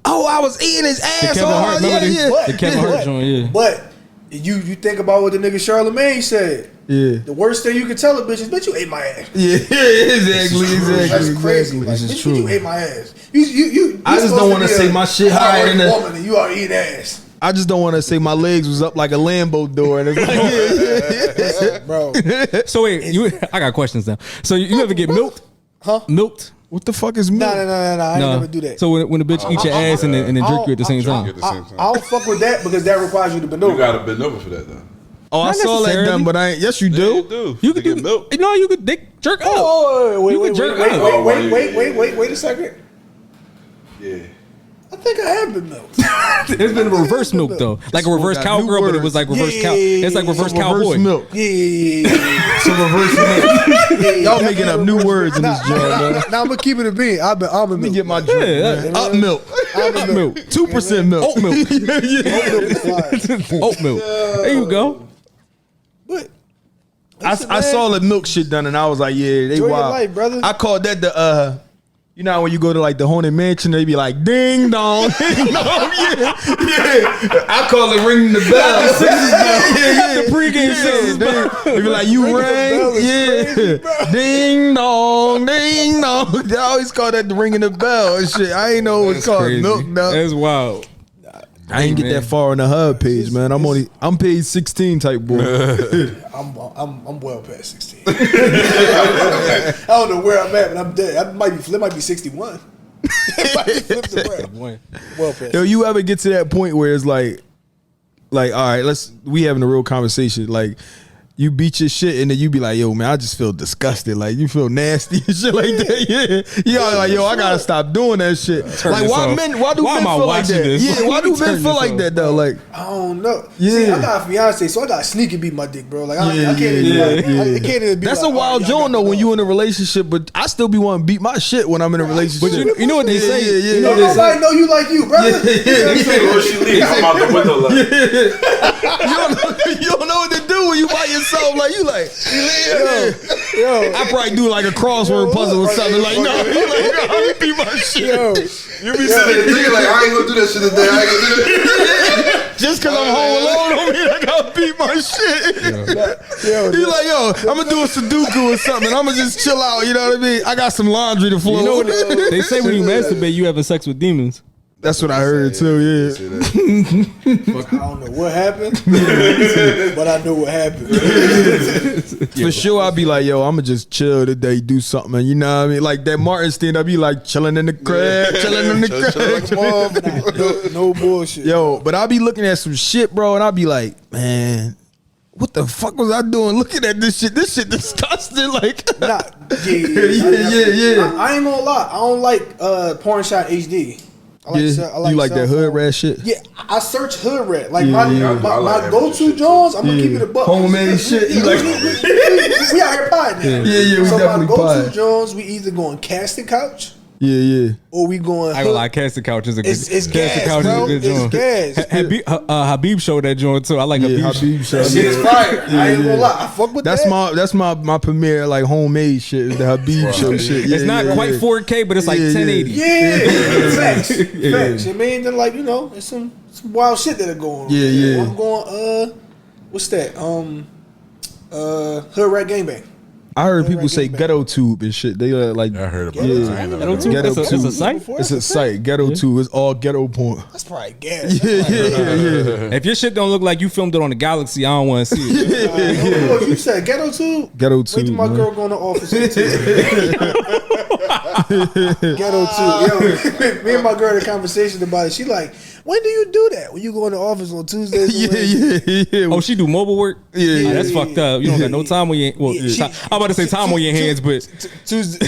oh, I was eating his ass. The Kevin Hart joint, But you think about what the nigga Charlamagne said. Yeah. The worst thing you can tell a bitch is, bitch, you ate my ass. Yeah, exactly. That's crazy. This is true. You ate my ass. You I just don't want to say my shit higher than woman, and you are eating ass. I just don't want to say my legs was up like a Lambo door, and it's like, bro. So wait, I got questions now. So you ever get milked? Huh? Milked? What the fuck is milk? No. I ain't never do that. So when a bitch eat your ass and then jerk you at the same time? I don't fuck with that because that requires you to bend over. You gotta bend over for that though. Oh, I saw that done, but I ain't. Yes, you do. You could get milk. No, you could. They jerk up. Wait a second. Yeah. I think I have been milked. It's been reverse milk though, like a reverse cowgirl, but it was like reverse cow. It's like reverse cowboy milk. Yeah. So reverse milk. Y'all making up new words in this job. Now I'm gonna keep it a beat. I'm almond milk. Let me get my drink. Up milk. Up milk. 2% milk. Oat milk. Oat milk. There you go. But I saw the milk shit done, and I was like, yeah, they enjoy wild. your life, brother. I called that the you know when you go to like the haunted mansion, they be like ding dong, ding dong, yeah. I call it ringing the bell. The pregame sixes. They be like, you rang, crazy, ding dong, ding dong. They always call that the ringing the bell and shit. I ain't know it's called crazy. milk now. That's wild. I ain't get that far on the hub page, man. I'm page 16 type boy. I'm well past 16. I don't know where I'm at, but I'm dead. It might be 61. Flip the brand. Well played. Yo, you ever get to that point where it's like, all right, we having a real conversation. Like, you beat your shit and then you be like, yo, man, I just feel disgusted. Like, you feel nasty and shit like that. Yeah. You know, like, yo, I gotta stop doing that shit. Like, why do men feel like that? This? Yeah, why do men feel like that though? Like, I don't know. Yeah. See, I got a fiance, so I got sneaky beat my dick, bro. Like, I can't even be that's like, a wild joint though when you in a relationship, but I still be wanting to beat my shit when I'm in a relationship. But you know what they say? You know nobody know you like you, brother. Before she leave, I'm out the window like. You don't know what to do when you by yourself. Like, you like, Yo, I probably do like a crossword puzzle or something. Like, no, let me beat my shit. You be sitting there thinking like, I ain't gonna do that shit today. I ain't gonna do that. Just cause I'm home alone don't mean I gotta beat my shit. He like, yo, I'm gonna do a Sudoku or something. I'm gonna just chill out. You know what I mean? I got some laundry to flow. You know what they say when you masturbate, you having sex with demons. That's what I heard too. Yeah. I don't know what happened, but I know what happened. For sure, I'll be like, yo, I'm gonna just chill today, do something. You know what I mean? Like that Martin stand, I'll be like chilling in the crib, chilling in the crib. No bullshit. Yo, but I'll be looking at some shit, bro, and I'll be like, man, what the fuck was I doing looking at this shit? This shit disgusting. Like, Nah, yeah. I ain't gonna lie. I don't like porn shot HD. I like you like that hood phone. rat shit? Yeah, I search hood rat. Like Yeah, my like go-to Jones, I'm gonna keep it a buck. Homemade shit. You like, we out here potting. Yeah, we so definitely my go-to potting. Jones, we either going casting couch yeah. or we going. I ain't gonna lie, Casting Couch is a good. It's Casting gas, Couch bro. is a good It's joint. gas. Habib showed that joint too. I like Habib. Habib show. Shit's fire. I ain't gonna lie. I fuck with That's that. that's my premiere like homemade shit. The Habib show shit. Yeah, It's not quite 4K, but it's like Yeah, 1080. Yeah, facts. Facts. I mean, then like, you know, it's some wild shit that are going on. Yeah. I'm going. What's that? Hood rat gangbang. I heard people say ghetto tube and shit. They like I heard about Yeah. it. I ain't never Ghetto heard Tube? about It's a site? it's a site. Ghetto tube. It's all ghetto porn. That's probably gas. Yeah. If your shit don't look like you filmed it on the Galaxy, I don't want to see it. Look, you said ghetto tube. Ghetto Wait till tube. my man. girl go in the office. Ghetto tube. Yo, me and my girl had a conversation about it. She like, when do you do that? When you go in the office on Tuesdays? and Wednesdays? Yeah. Oh, she do mobile work? Yeah. That's fucked up. You don't got no time on your I'm about to say time on your hands, but Tuesday.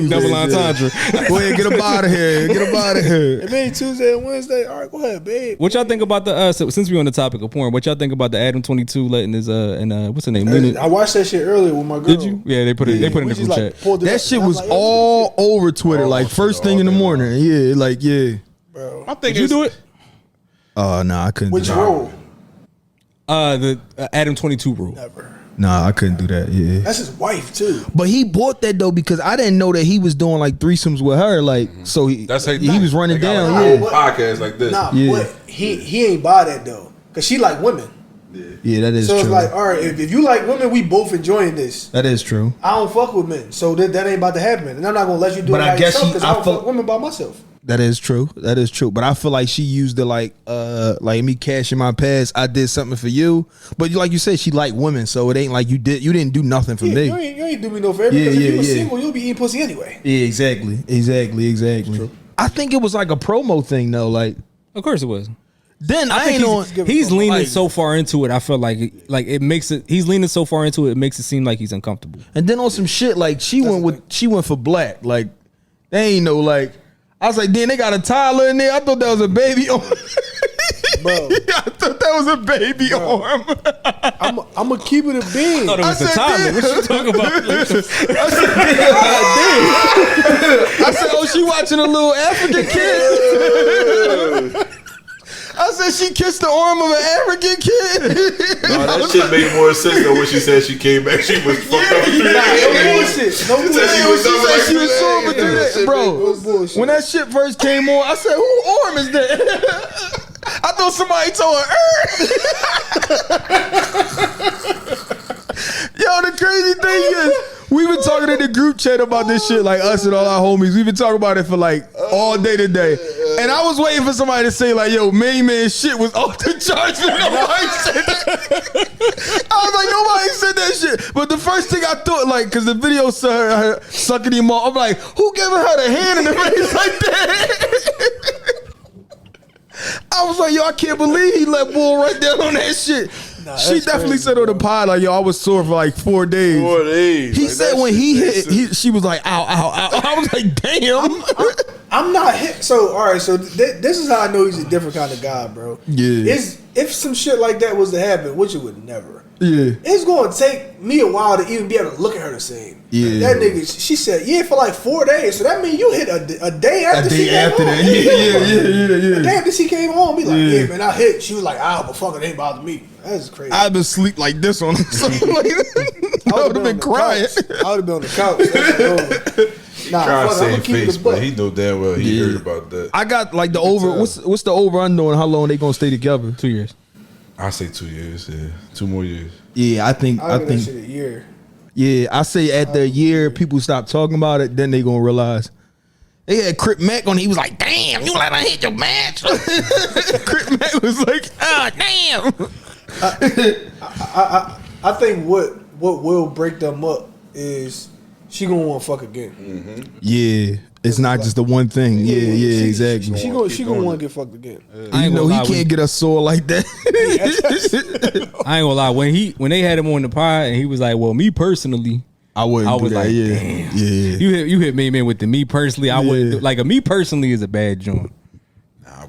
double entendre. Go ahead, get up out of here. Get up out of here. It made Tuesday and Wednesday. All right, go ahead, babe. What y'all think about the since we on the topic of porn? What y'all think about the Adam 22 letting his and what's her name? I watched that shit earlier with my girl. Did you? Yeah, they put it. They put it in the We group just, chat. pulled it That up, shit and I'm was like, yo, all over Twitter, like first thing in the morning. Yeah, like yeah. bro. I think Did you do it? Oh no, I couldn't. Which do that. role? The Adam 22 rule. Never. Nah, I couldn't do that. Yeah. That's his wife too. But he bought that though because I didn't know that he was doing like threesomes with her. Like, so That's how he was running they got, down. like, Yeah, a whole podcast like this. Nah, Yeah. but he ain't buy that though, cause she like women. yeah, that is So true. it's like, all right, if you like women, we both enjoying this. That is true. I don't fuck with men, so that ain't about to happen, and I'm not gonna let you do But it I by guess yourself she- because I I don't feel- fuck women by myself. That is true. That is true. But I feel like she used it like me cashing my pass. I did something for you, but like you said, she liked women, so it ain't like you didn't do nothing for Yeah, me. you ain't do me no favor Yeah, because if you yeah, was yeah. single, you'll be eating pussy anyway. Yeah, exactly. I think it was like a promo thing though. Like Of course it was. then I ain't on. He's leaning like- so far into it. I feel like it makes it. He's leaning so far into it. It makes it seem like he's uncomfortable. And then on some shit like she went for black. Like they ain't no like. I was like, then they got a toddler in there. I thought that was a baby arm. Bro. I thought that was a baby arm. I'm gonna keep it a bean. I thought it was I a said, toddler. damn. What you talking about? I said, oh, she watching a little African kid. I said she kissed the arm of an African kid. No, that shit made more sense than when she said she came back. She was fucked up for 3 No days. bullshit. No She said bullshit. she was She said she was sore for 3 Yeah, days. shit Bro, No bullshit. when that shit first came on, I said, who arm is that? I thought somebody told her. Yo, the crazy thing is, we've been talking in the group chat about this shit, like us and all our homies. We've been talking about it for like all day today. And I was waiting for somebody to say like, yo, main man shit was off the charts. But nobody said that. I was like, nobody said that shit. But the first thing I thought, like, because the video saw her sucking him off, I'm like, who giving her the hand in the face like that? I was like, yo, I can't believe he let Bull right down on that shit. Nah, she definitely said on the pod, like, yo, I was sore for like 4 days. 4 days. He like, said when he hit, she was like, ow, ow, ow. I was like, damn. I'm not hit. So all right. So this is how I know he's a different kind of guy, bro. Yeah. If some shit like that was to happen, which it would never. Yeah. It's going to take me a while to even be able to look at her the same. Yeah. That nigga, she said, yeah, for like 4 days. So that means you hit a day after she came home. Yeah. A day after she came home, be like, yeah, man, I hit. She was like, but fuck it, ain't bother me. That's crazy. I've been sleep like this on something like that. I would have been crying. I would have been on the couch. Nah, trying to fuck, I'm save keep it face, a buck. but he know damn well he heard about that. I got like the over. What's the over under on how long they gonna stay together? 2 years. I say 2 years. Yeah, 2 more years. Yeah, I think. I think that shit a year. Yeah, I say at the year people stop talking about it, then they gonna realize. They had Crip Mac on. He was like, "Damn, you let her hit your match." Crip Mac was like, "Ah, damn." I think what will break them up is she gonna want to fuck again. Mm-hmm. Yeah, it's not just the one thing. Yeah, exactly. She gonna want to get fucked again. You know he can't get us sore like that. I ain't gonna lie. When they had him on the pod and he was like, "Well, me personally." I wouldn't. I was do that. like, Yeah, damn. yeah. You hit me, man, with the me personally. I wouldn't do, like a me personally is a bad joint.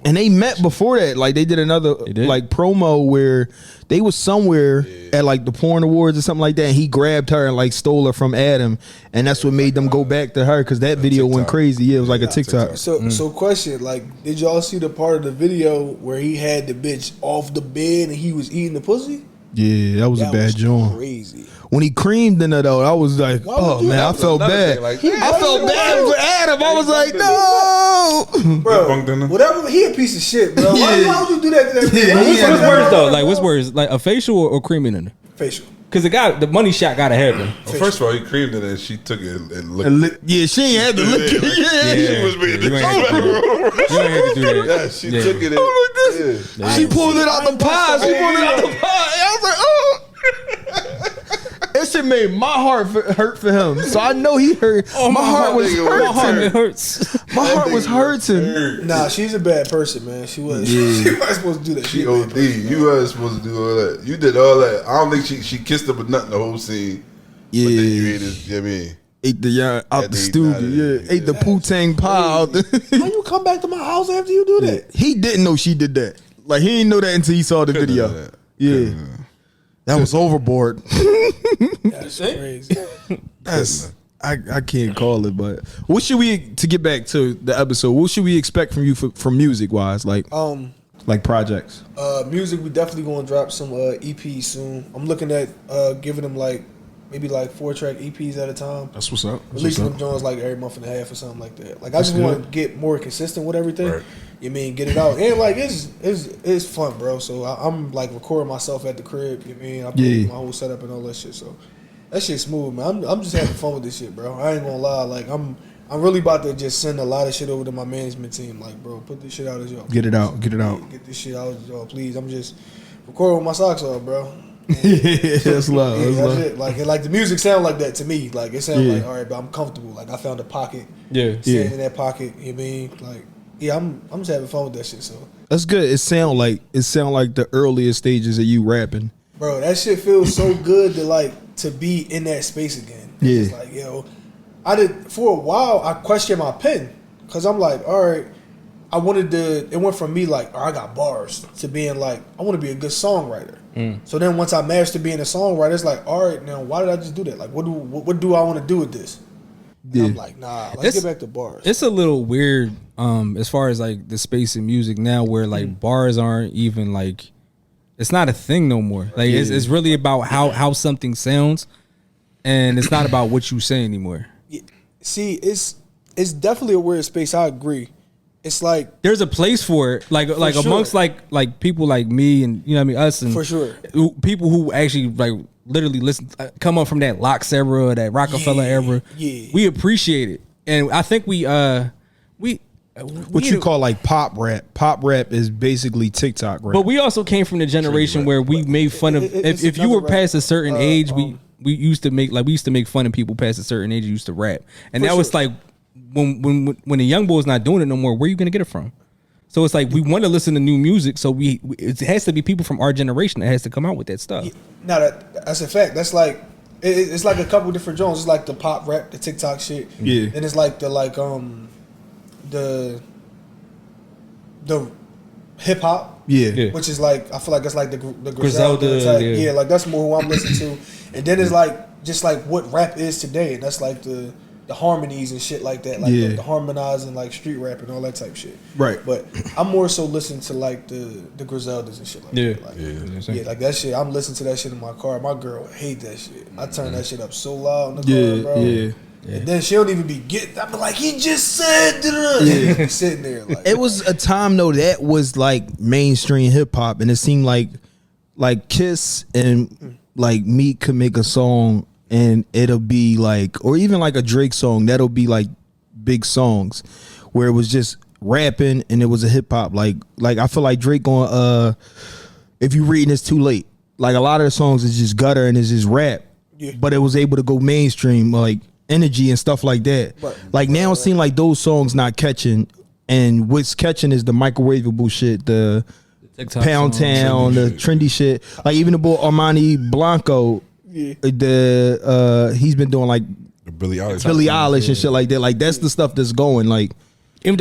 And they met before that. Like they did another like promo where they was somewhere at like the porn awards or something like that. And he grabbed her and like stole her from Adam, and that's what made them go back to her because that video went crazy. Yeah, it was like a TikTok. So question, like, did y'all see the part of the video where he had the bitch off the bed and he was eating the pussy? Yeah, that was a bad joint. Crazy. When he creamed in her though, I was like, oh man, I felt bad. Like, I felt bad for Adam. I was like, no, bro. Whatever, he a piece of shit, bro. Why would you do that to that? Yeah, What's worse though? Like, what's worse? Like a facial or creaming in it? Facial. Because the money shot gotta happen. well, first of all, he creamed it and she took it and looked. Yeah, she ain't had to look at it. She was being You ain't have to do that. Yeah, she took it. Yeah. She pulled it out the pie. She pulled it out the pie. I was like, oh. That shit made my heart hurt for him. So I know he hurt. Oh, my heart was hurting. My heart hurts. My heart was hurting. Nah, she's a bad person, man. She was. She wasn't supposed to do that. She OD. You wasn't supposed to do all that. You did all that. I don't think she kissed him with nothing the whole scene. Yeah. But then you ate it. You know what I mean? Ate the out the studio. Yeah. Ate the Poo-Tang pie out the. How you come back to my house after you do that? He didn't know she did that. Like he didn't know that until he saw the video. Yeah. That was overboard. That's crazy. That's I can't call it, but what should we, to get back to the episode, what should we expect from you from music wise, like projects? Music, we definitely gonna drop some EPs soon. I'm looking at giving them like maybe like 4-track EPs at a time. That's what's up. Releasing them joints like every month and a half or something like that. Like I just want to get more consistent with everything. Right. You mean get it out and like it's fun, bro. So I'm like recording myself at the crib. You mean I put my whole setup and all that shit. So that shit's smooth, man. I'm just having fun with this shit, bro. I ain't gonna lie. Like I'm really about to just send a lot of shit over to my management team. Like, bro, put this shit out as y'all. Get it out. Get this shit out as y'all, please. I'm just recording with my socks off, bro. That's love. That's it. Like the music sound like that to me. Like it sounds like all right, but I'm comfortable. Like I found a pocket. Staying in that pocket. You know what I mean? Like I'm just having fun with that shit. So that's good. It sound like the earlier stages of you rapping. Bro, that shit feels so good to be in that space again. It's like, yo, I did for a while. I questioned my pen because I'm like, all right. It went from me like, I got bars to being like, I want to be a good songwriter. So then once I mastered being a songwriter, it's like, all right, now why did I just do that? Like, what do I want to do with this? And I'm like, nah, let's get back to bars. It's a little weird as far as like the space in music now where like bars aren't even like, it's not a thing no more. Like it's really about how something sounds, and it's not about what you say anymore. Yeah. See, it's definitely a weird space. I agree. It's like there's a place for it, like amongst like people like me and you know what I mean, us and for sure people who actually like literally listen, come up from that Locks era, that Rockefeller era. Yeah, we appreciate it, and I think we what you call like pop rap. Pop rap is basically TikTok rap. But we also came from the generation where we made fun of if you were past a certain age, we used to make fun of people past a certain age who used to rap, and now it's like when the young boy's not doing it no more, where are you gonna get it from? So it's like we want to listen to new music, so it has to be people from our generation that has to come out with that stuff. No, that's a fact. That's like it's like a couple different genres. It's like the pop rap, the TikTok shit. Yeah. And it's like the hip hop. Yeah. Which is like, I feel like it's like the Griselda type. Yeah, like that's more who I'm listening to. And then it's like just like what rap is today, and that's like the harmonies and shit like that, like the harmonizing, like street rap and all that type shit. Right. But I'm more so listening to like the Griseldas and shit like that. Like, like that shit. I'm listening to that shit in my car. My girl hate that shit. I turn that shit up so loud in the car, bro. Yeah. And then she don't even be getting. I'm like, he just said, sitting there. Like, it was a time though that was like mainstream hip hop, and it seemed like Kiss and like Meek could make a song, and it'll be like, or even like a Drake song that'll be like big songs, where it was just rapping and it was a hip hop. Like I feel like Drake on If You Reading It's Too Late. Like a lot of the songs is just gutter and it's just rap, but it was able to go mainstream, like energy and stuff like that. Like now it seems like those songs not catching, and what's catching is the microwavable shit, the TikTok Pound songs, Town, the trendy shit. Like even the boy Armani Blanco, he's been doing like Billie Eilish and shit like that. Like that's the stuff that's going. Like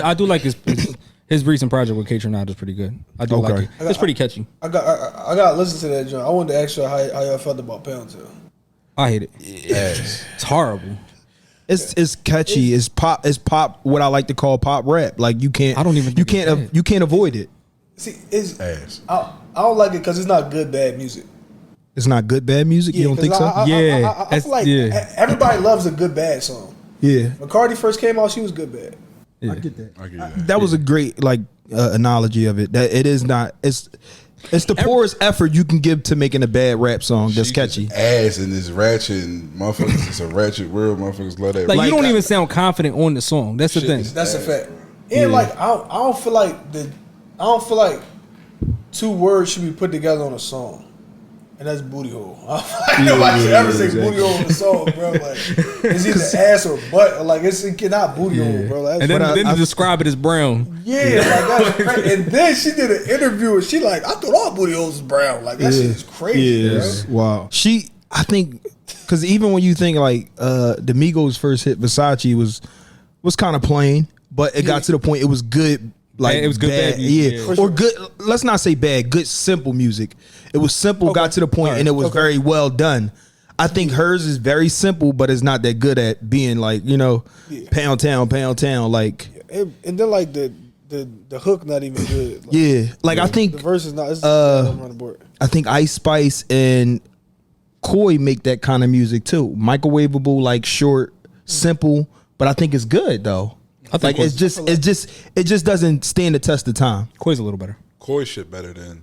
I do like his recent project with K-Tronada is pretty good. I do like it. It's pretty catchy. I got to listen to that joint. I wanted to ask you how y'all felt about Pound Town. I hate it. It's horrible. It's catchy. It's pop. What I like to call pop rap. Like you can't avoid it. See, it's ass. I don't like it because it's not good bad music. It's not good bad music. You don't think so? I feel like everybody loves a good bad song. Yeah. When Cardi first came out, she was good bad. Yeah. I get that. That was a great analogy of it. That it is not. It's the poorest effort you can give to making a bad rap song that's catchy. Ass and this ratchet and motherfuckers. It's a ratchet world. Motherfuckers love that. Like you don't even sound confident on the song. That's the thing. That's a fact. And like I don't feel like 2 words should be put together on a song. And that's booty hole. Nobody should ever say booty hole in a song, bro. Like it's either ass or butt. Or like it's not booty hole, bro. Like, and then to describe it as brown. Yeah, like that's crazy. And then she did an interview and she like, I thought all booty holes was brown. Like that shit is crazy. Bro. Wow. I think, because even when you think like the Migos' first hit Versace was kind of plain, but it got to the point it was good. Like it was good bad music, or good. Let's not say bad. Good simple music. It was simple, got to the point, and it was very well done. I think hers is very simple, but it's not that good at being like pound town. Like and then like the hook not even good. Like I think the verse is not. It's on the board. I think Ice Spice and Koi make that kind of music too. Microwavable, like short, simple, but I think it's good though. I think it just doesn't stand the test of time. Koi's a little better. Koi shit better than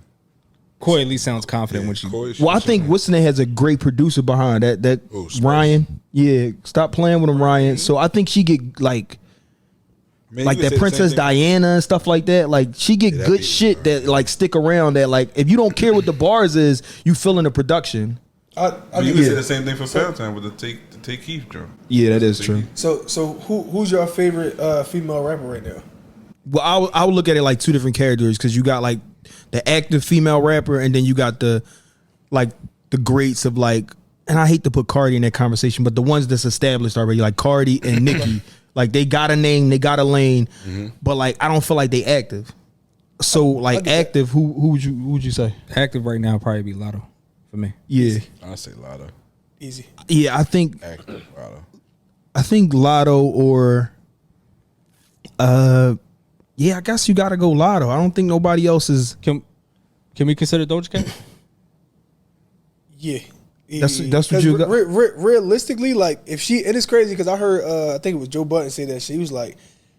Koi. At least sounds confident when she. Well, I think what's name has a great producer behind that. Ryan. Yeah, stop playing with him, Ryan. So I think she get like that Princess Diana and stuff like that. Like she get good shit that like stick around. That like if you don't care what the bars is, you feel in the production. You can say the same thing for Pound Town with the Take Keith drum. Yeah, that is true. So who's your favorite female rapper right now? Well, I would look at it like 2 different categories, because you got like the active female rapper, and then you got the greats of like, and I hate to put Cardi in that conversation, but the ones that's established already, like Cardi and Nicki, like they got a name, they got a lane, but like I don't feel like they active. So like active, who would you say? Active right now would probably be Lotto for me. Yeah, I say Lotto. Easy. Yeah, I think active Lotto. I think Lotto or yeah, I guess you gotta go Lotto. I don't think nobody else is. Can we consider Doja Cat? Yeah. That's what you got. Realistically, like if she, and it's crazy because I heard I think it was Joe Budden say that shit. He was like,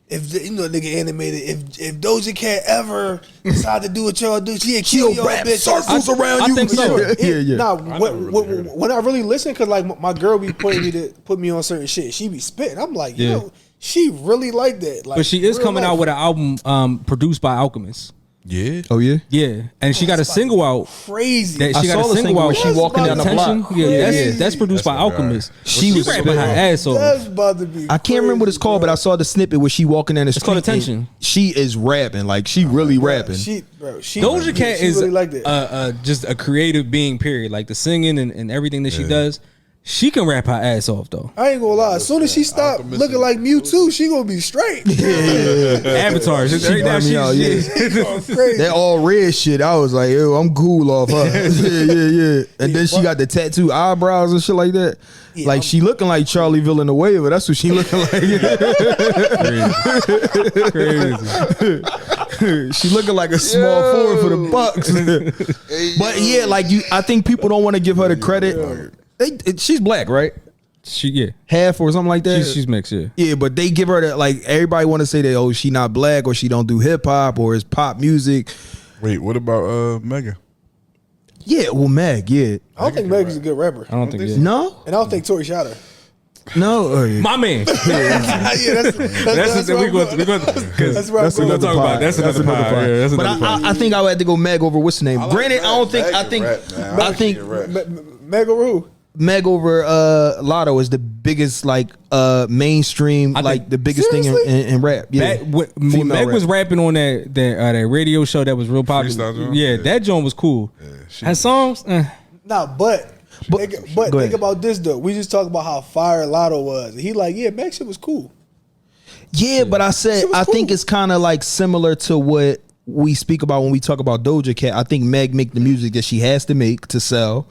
if nigga animated, if Doja Cat ever decide to do what y'all do, she'll kill y'all bitch. Circles around you. I think so. Yeah. Nah, when I really listen, cause like my girl be put me on certain shit. She be spitting. I'm like, yo, she really like that. Like, but she is coming out with an album produced by Alchemist. Yeah. Oh yeah. Yeah, and she got a single out. Crazy. That I she got saw a the single single out. where she walking down the Attention. block. Yeah, that's produced by That's Alchemist. right. She was rapping her ass off. That's about to be. I can't remember what it's called, but I saw the snippet where she walking down the street. called and Attention. She is rapping, like she really rapping. She Doja Cat is really like that. just a creative being. Period. Like the singing and everything that she does, she can rap her ass off though. I ain't gonna lie. As soon as she stopped looking like Mewtwo, she gonna be straight. Avatar. She brought me out, Crazy. That all red shit. I was like, yo, I'm cool off her. yeah. And then she got the tattoo eyebrows and shit like that. Like she looking like Charlie Villanueva. That's what she looking like. Crazy. She looking like a small forward for the Bucks. But yeah, like I think people don't want to give her the credit. She's black, right? She Half or something like that. she's mixed. Yeah. Yeah, but they give her that, like, everybody want to say that, oh, she not black or she don't do hip hop or it's pop music. Wait, what about Megan? Yeah, well, Meg, yeah. I don't think Megan's a good rapper. I don't think. No, And I don't think Tori shot her. no. My man. That's we going because That's where I'm That's going. another talk about that's another pod. Yeah, that's But another pod. I think I would have to go Meg over what's the name. like Granted, Meg. I don't think Meg I can think rap, man. I think Meg or who? Meg over Lotto is the biggest like mainstream I like think- the biggest thing in rap. Yeah, When Female Meg rap. was rapping on that radio show that was real popular, Freestyle joint? yeah, Yeah. that joint was cool. she Her was- songs, Nah, but But- think go ahead. about this though. We just talked about how fire Lotto was. And he like, yeah, Meg shit was cool. Yeah, but I said She was I think cool. it's kind of like similar to what we speak about when we talk about Doja Cat. I think Meg make the music that she has to make to sell,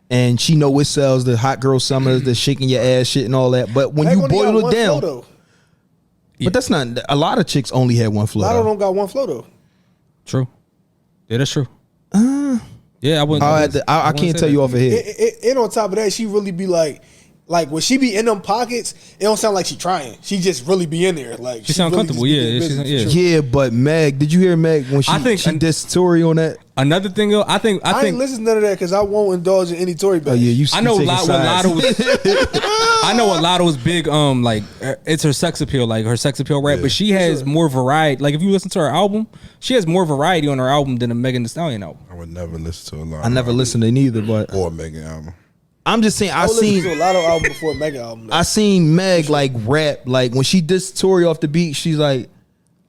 and she know it sells. The hot girl summers, the shaking your ass shit, and all that. But when Meg you only got boil it one down, flow, though. but that's not a lot of chicks only had one flow. Lotto though. don't got one flow though. true. Yeah, that's true. Yeah, I wouldn't. I can't tell you off of head. And on top of that, she really be like when she be in them pockets, it don't sound like she trying. She just really be in there. Like She sound really comfortable, just be yeah, getting she busy, sound- for yeah. sure. Yeah, but Meg, did you hear Meg when she I think- dissed Tory on that? Another thing, though, I think I ain't listen to none of that because I won't indulge in any Tory. Oh yeah, you. I know taking what sides. Lotto was. I know what Lotto was big. Like it's her sex appeal, like her sex appeal rap. But she has more variety. Like if you listen to her album, she has more variety on her album than a Megan Thee Stallion album. I would never listen to a lot. I never listened to neither, but or a Megan album. I'm just saying I I listened seen to a Lotto album before a Mega album. Though. I seen Meg like rap, like when she dissed Tory off the beat, she's like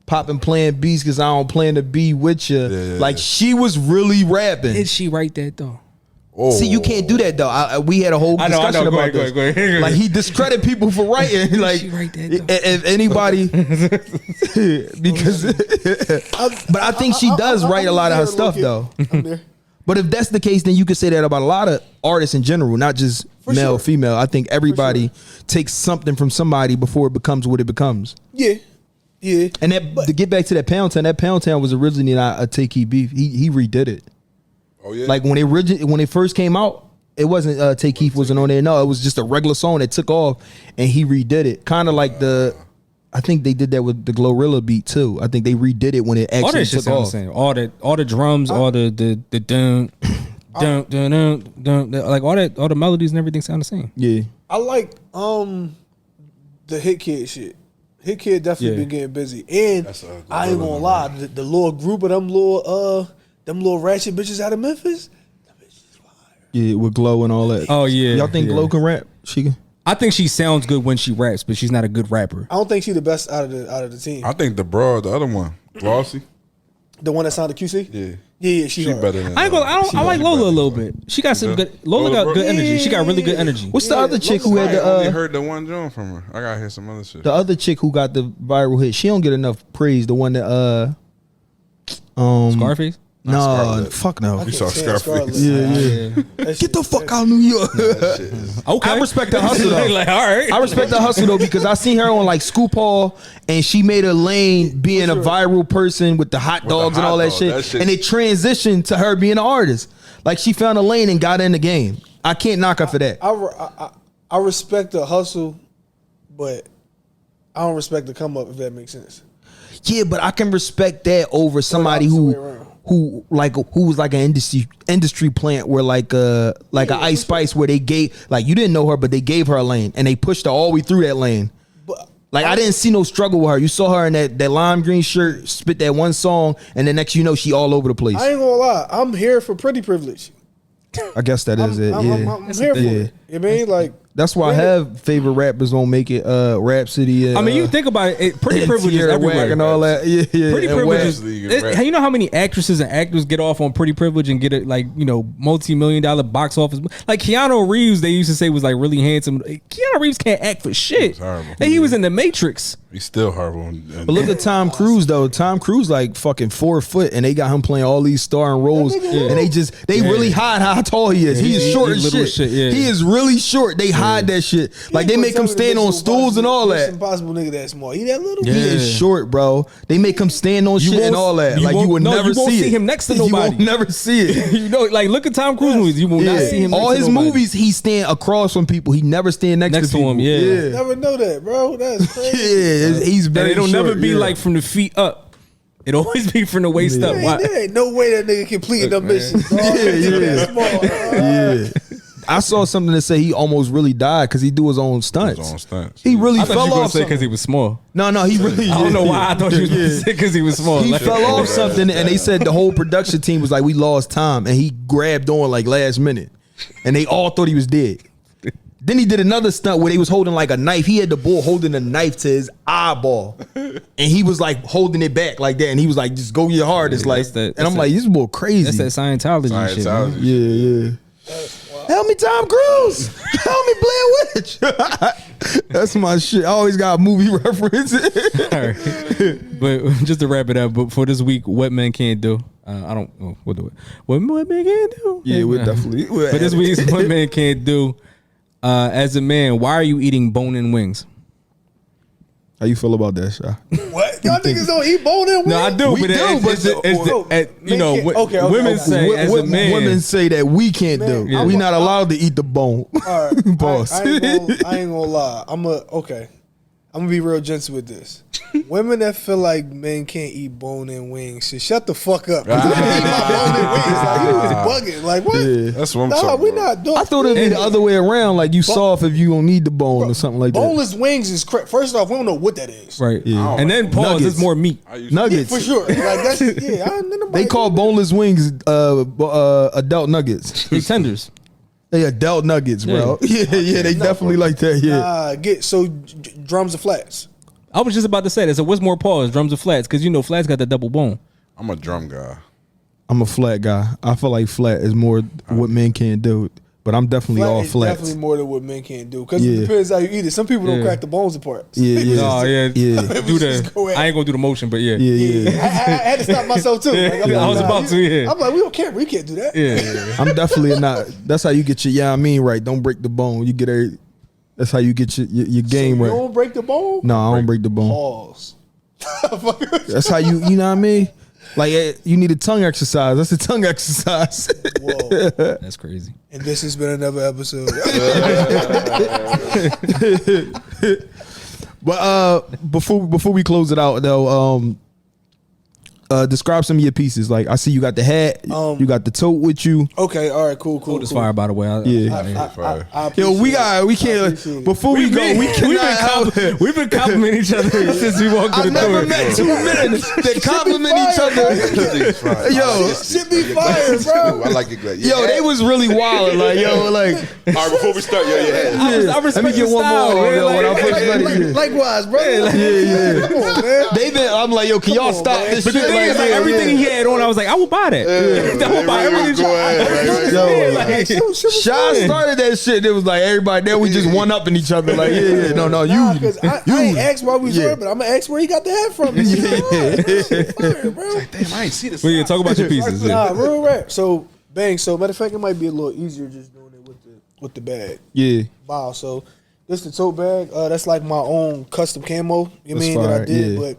popping playing beats because I don't plan to be with you. Like she was really rapping. Did she write that though? Oh, See, you can't do that though. We had a whole I know, discussion Go about ahead, this. go ahead. Like he discredit people for writing. Like she write that, though? if anybody, because, but I think she does write a lot of her stuff though. I'm there. But if that's the case, then you could say that about a lot of artists in general, not just male, sure. female. I think everybody takes something from somebody before it becomes what it becomes. Yeah, yeah. And that to get back to that Pound Town was originally not a Take Heat beef. He redid it. Oh yeah. Like when it first came out, it wasn't Take Keith wasn't on there. No, it was just a regular song that took off, and he redid it. Kind of like I think they did that with the Glorilla beat too. I think they redid it when it All actually that shit took sound the off. same. All the drums, all the dun dun dun dun, like all the melodies and everything sound the same. Yeah, I like the Hit Kid shit. Hit Kid definitely Yeah. been getting busy, and That's a I ain't gonna lie, the little group of them little ratchet bitches out of Memphis. yeah, with Glow and all that. Oh yeah, Y'all think yeah. Glow can rap? She can. I think she sounds good when she raps, but she's not a good rapper. I don't think she the best out of the team. I think the other one, Glossy. The one that sounded QC. Yeah, Yeah, she hard. better than. I ain't gonna. I like Lola a little bit. She got some good. Lola got good energy. She got really good energy. What's the other chick who I had only the heard the one joint from her. I gotta hear some other shit. the other chick who got the viral hit? She don't get enough praise. The one that Scarface. no, Scarlet. fuck no. You saw Can't stand Scarface. Scarlet. Yeah. Get the fuck out of New York. That shit is- Okay, I respect the hustle though. like all right. I respect the hustle though because I seen her on like Scoop Hall and she made a lane being a viral person with the hot dogs and hot all that dog, shit. that shit- And it transitioned to her being an artist. Like she found a lane and got in the game. I can't knock her for that. I respect the hustle, but I don't respect the come up. If that makes sense. Yeah, but I can respect that over somebody opposite who way around. who was like an industry plant where like a Ice Spice where they gave like you didn't know her but they gave her a lane and they pushed her all the way through that lane. But Like I didn't see no struggle with her. You saw her in that lime green shirt, spit that one song, and the next you know she all over the place. I ain't gonna lie, I'm here for pretty privilege. I guess that is it. I'm here for it. You mean like that's why I have favorite rappers on Make It, Rhapsody. I mean, you think about it. Pretty privilege is everywhere and all that. Yeah, Pretty and privilege Wax. is. You know how many actresses and actors get off on pretty privilege and get it like multi-million-dollar box office? Like Keanu Reeves, they used to say was like really handsome. Keanu Reeves can't act for shit. And he was in The Matrix. He's still horrible. But look at Tom Cruise though. Tom Cruise like fucking 4 foot, and they got him playing all these starring roles, and they really hide how tall he is. He is short as shit. He is really short. They hide that shit. Like they make him stand on stools and all that. Impossible nigga that small. He that little. He is short, bro. They make him stand on shit and all that. Like you would never see him next to nobody. You won't never see it. Like look at Tom Cruise movies. You will not see him. All next his to nobody. movies, he stand across from people. He never stand next to him. Yeah. Never know that, bro. That's crazy. He's very. And it'll short, never be like from the feet up. It'll always be from the waist up. There ain't no way that nigga completed the mission. Yeah. I saw something that say he almost really died because he do his own stunts. He really fell off because he was small. No, he really. I don't know why I thought you was sick because he was small. He fell off something, and they said the whole production team was like, "We lost time," and he grabbed on like last minute, and they all thought he was dead. Then he did another stunt where they was holding like a knife. He had the bull holding a knife to his eyeball, and he was like holding it back like that, and he was like, "Just go your hardest," like. And I'm like, "This bull crazy." That's that Scientology shit. Man. Yeah. Help me, Tom Cruise. Help me, Blair Witch. That's my shit. I always got a movie reference. All right. But just to wrap it up, but for this week, what men can't do. We'll do it. What men can't do. Yeah, we'll definitely. For this week's what men can't do. As a man, why are you eating bone-in wings? How you feel about that, Sha? What? Y'all niggas don't eat bone and wings? No, I do, women say as a man, women say that we can't do. Yeah. We not allowed to eat the bone. All right, Boss. I ain't gonna lie. I'm gonna be real gentle with this. Women that feel like men can't eat bone and wings should shut the fuck up. I eat my bone and wings. Like you was bugging. Like what? Yeah, that's what I'm talking we about. not doing. I thought it'd be the other way around. Like you soft if you don't need the bone or something like that. Boneless wings is first off, we don't know what that is. Right. Yeah. And then pause. It's more meat. Nuggets for sure. Like that's they call boneless wings adult nuggets. They tenders. They adult nuggets, bro. Yeah, they definitely like that. Yeah. Drums or flats. I was just about to say that. So what's more pause, drums or flats? Because flats got the double bone. I'm a drum guy. I'm a flat guy. I feel like flat is more what men can't do. But I'm definitely all flats. Definitely more than what men can't do. Because it depends how you eat it. Some people don't crack the bones apart. Yeah. Do the. I ain't gonna do the motion, but yeah. Yeah. I had to stop myself too. Like, I was about to. Yeah. I'm like, we can't do that. Yeah. I'm definitely not. That's how you get your right. Don't break the bone. You get that's how you get your game right. You don't break the bone? No, I don't break the bone. Pause. That's how you know what I mean? Like you need a tongue exercise. That's a tongue exercise. Whoa. That's crazy. And this has been another episode. But before we close it out though, describe some of your pieces. Like I see you got the hat, you got the tote with you. Okay, all right, cool. This fire, by the way. We can't. Before we go, we've been complimenting each other since we walked through the door. I never met two men that compliment each other. Yo, shit be fire, bro. I like it. Yo, they was really wild. Like all right, before we start, I respect let me get one more. When I first met you. Likewise, bro. Yeah. Come on, man. I'm like, yo, can y'all stop this shit? Like everything he had on, I was like, I will buy that. I will buy everything. Sean started that shit. It was like everybody. Then we just one up in each other. Like, no, you. Because I ain't asked why we were, but I'm gonna ask where he got the hat from. Fire, bro. Like, damn, I ain't see this. Well, yeah, talk about your pieces. Nah, real rap. So bang. So matter of fact, it might be a little easier just doing it with the bag. Yeah. Wow. So this the tote bag. That's like my own custom camo. You mean fire, that I did, yeah. but.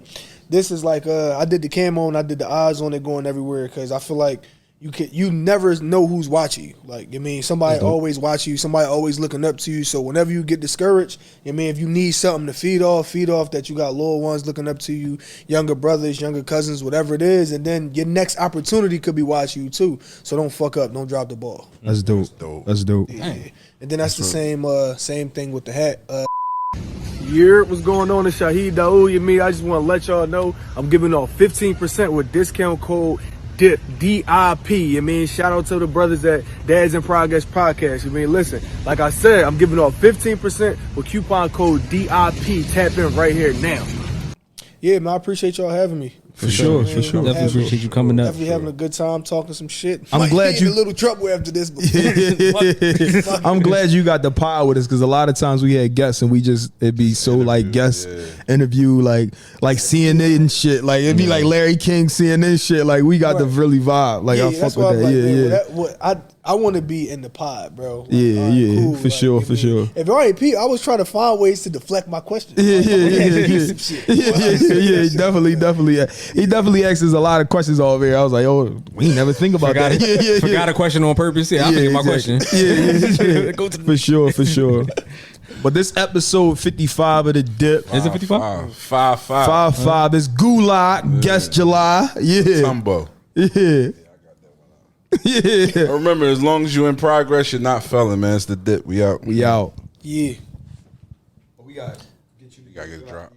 This is like I did the camo and I did the eyes on it going everywhere because I feel like you never know who's watching you. Like somebody always watching you, somebody always looking up to you. So whenever you get discouraged, if you need something to feed off that you got little ones looking up to you, younger brothers, younger cousins, whatever it is, and then your next opportunity could be watching you too. So don't fuck up, don't drop the ball. That's dope. That's dope. Yeah. And then that's the same thing with the hat. Yeah, what's going on? It's Shahiyd Daood. You mean? I just want to let y'all know I'm giving off 15% with discount code DIP, D-I-P. You mean? Shout out to the brothers at Dads in Progress Podcast. You mean? Listen, like I said, I'm giving off 15% with coupon code DIP. Tap in right here now. Yeah, man, I appreciate y'all having me. For sure. Definitely appreciate you coming up. Definitely having a good time talking some shit. I'm glad you in a little trouble after this. I'm glad you got the pod with us because a lot of times we had guests and it'd be so like guest interview like CNN and shit. Like it'd be like Larry King CNN shit. Like we got the really vibe. Like I fuck with that. I want to be in the pod, bro. Like, cool. For sure. If I ain't Pete, I was trying to find ways to deflect my questions. Definitely. He definitely asks us a lot of questions over here. I was like, oh, we ain't never think about that. Forgot a question on purpose. Yeah, I'll think of my question. Go to for sure. But this episode 55 of the Dip. Is it 55? 5-5. It's GULY, Guest July. Yeah. Tumbo. Yeah. Remember, as long as you in progress, you're not felon, man. It's the Dip. We out. We out. Yeah. We gotta get a drop.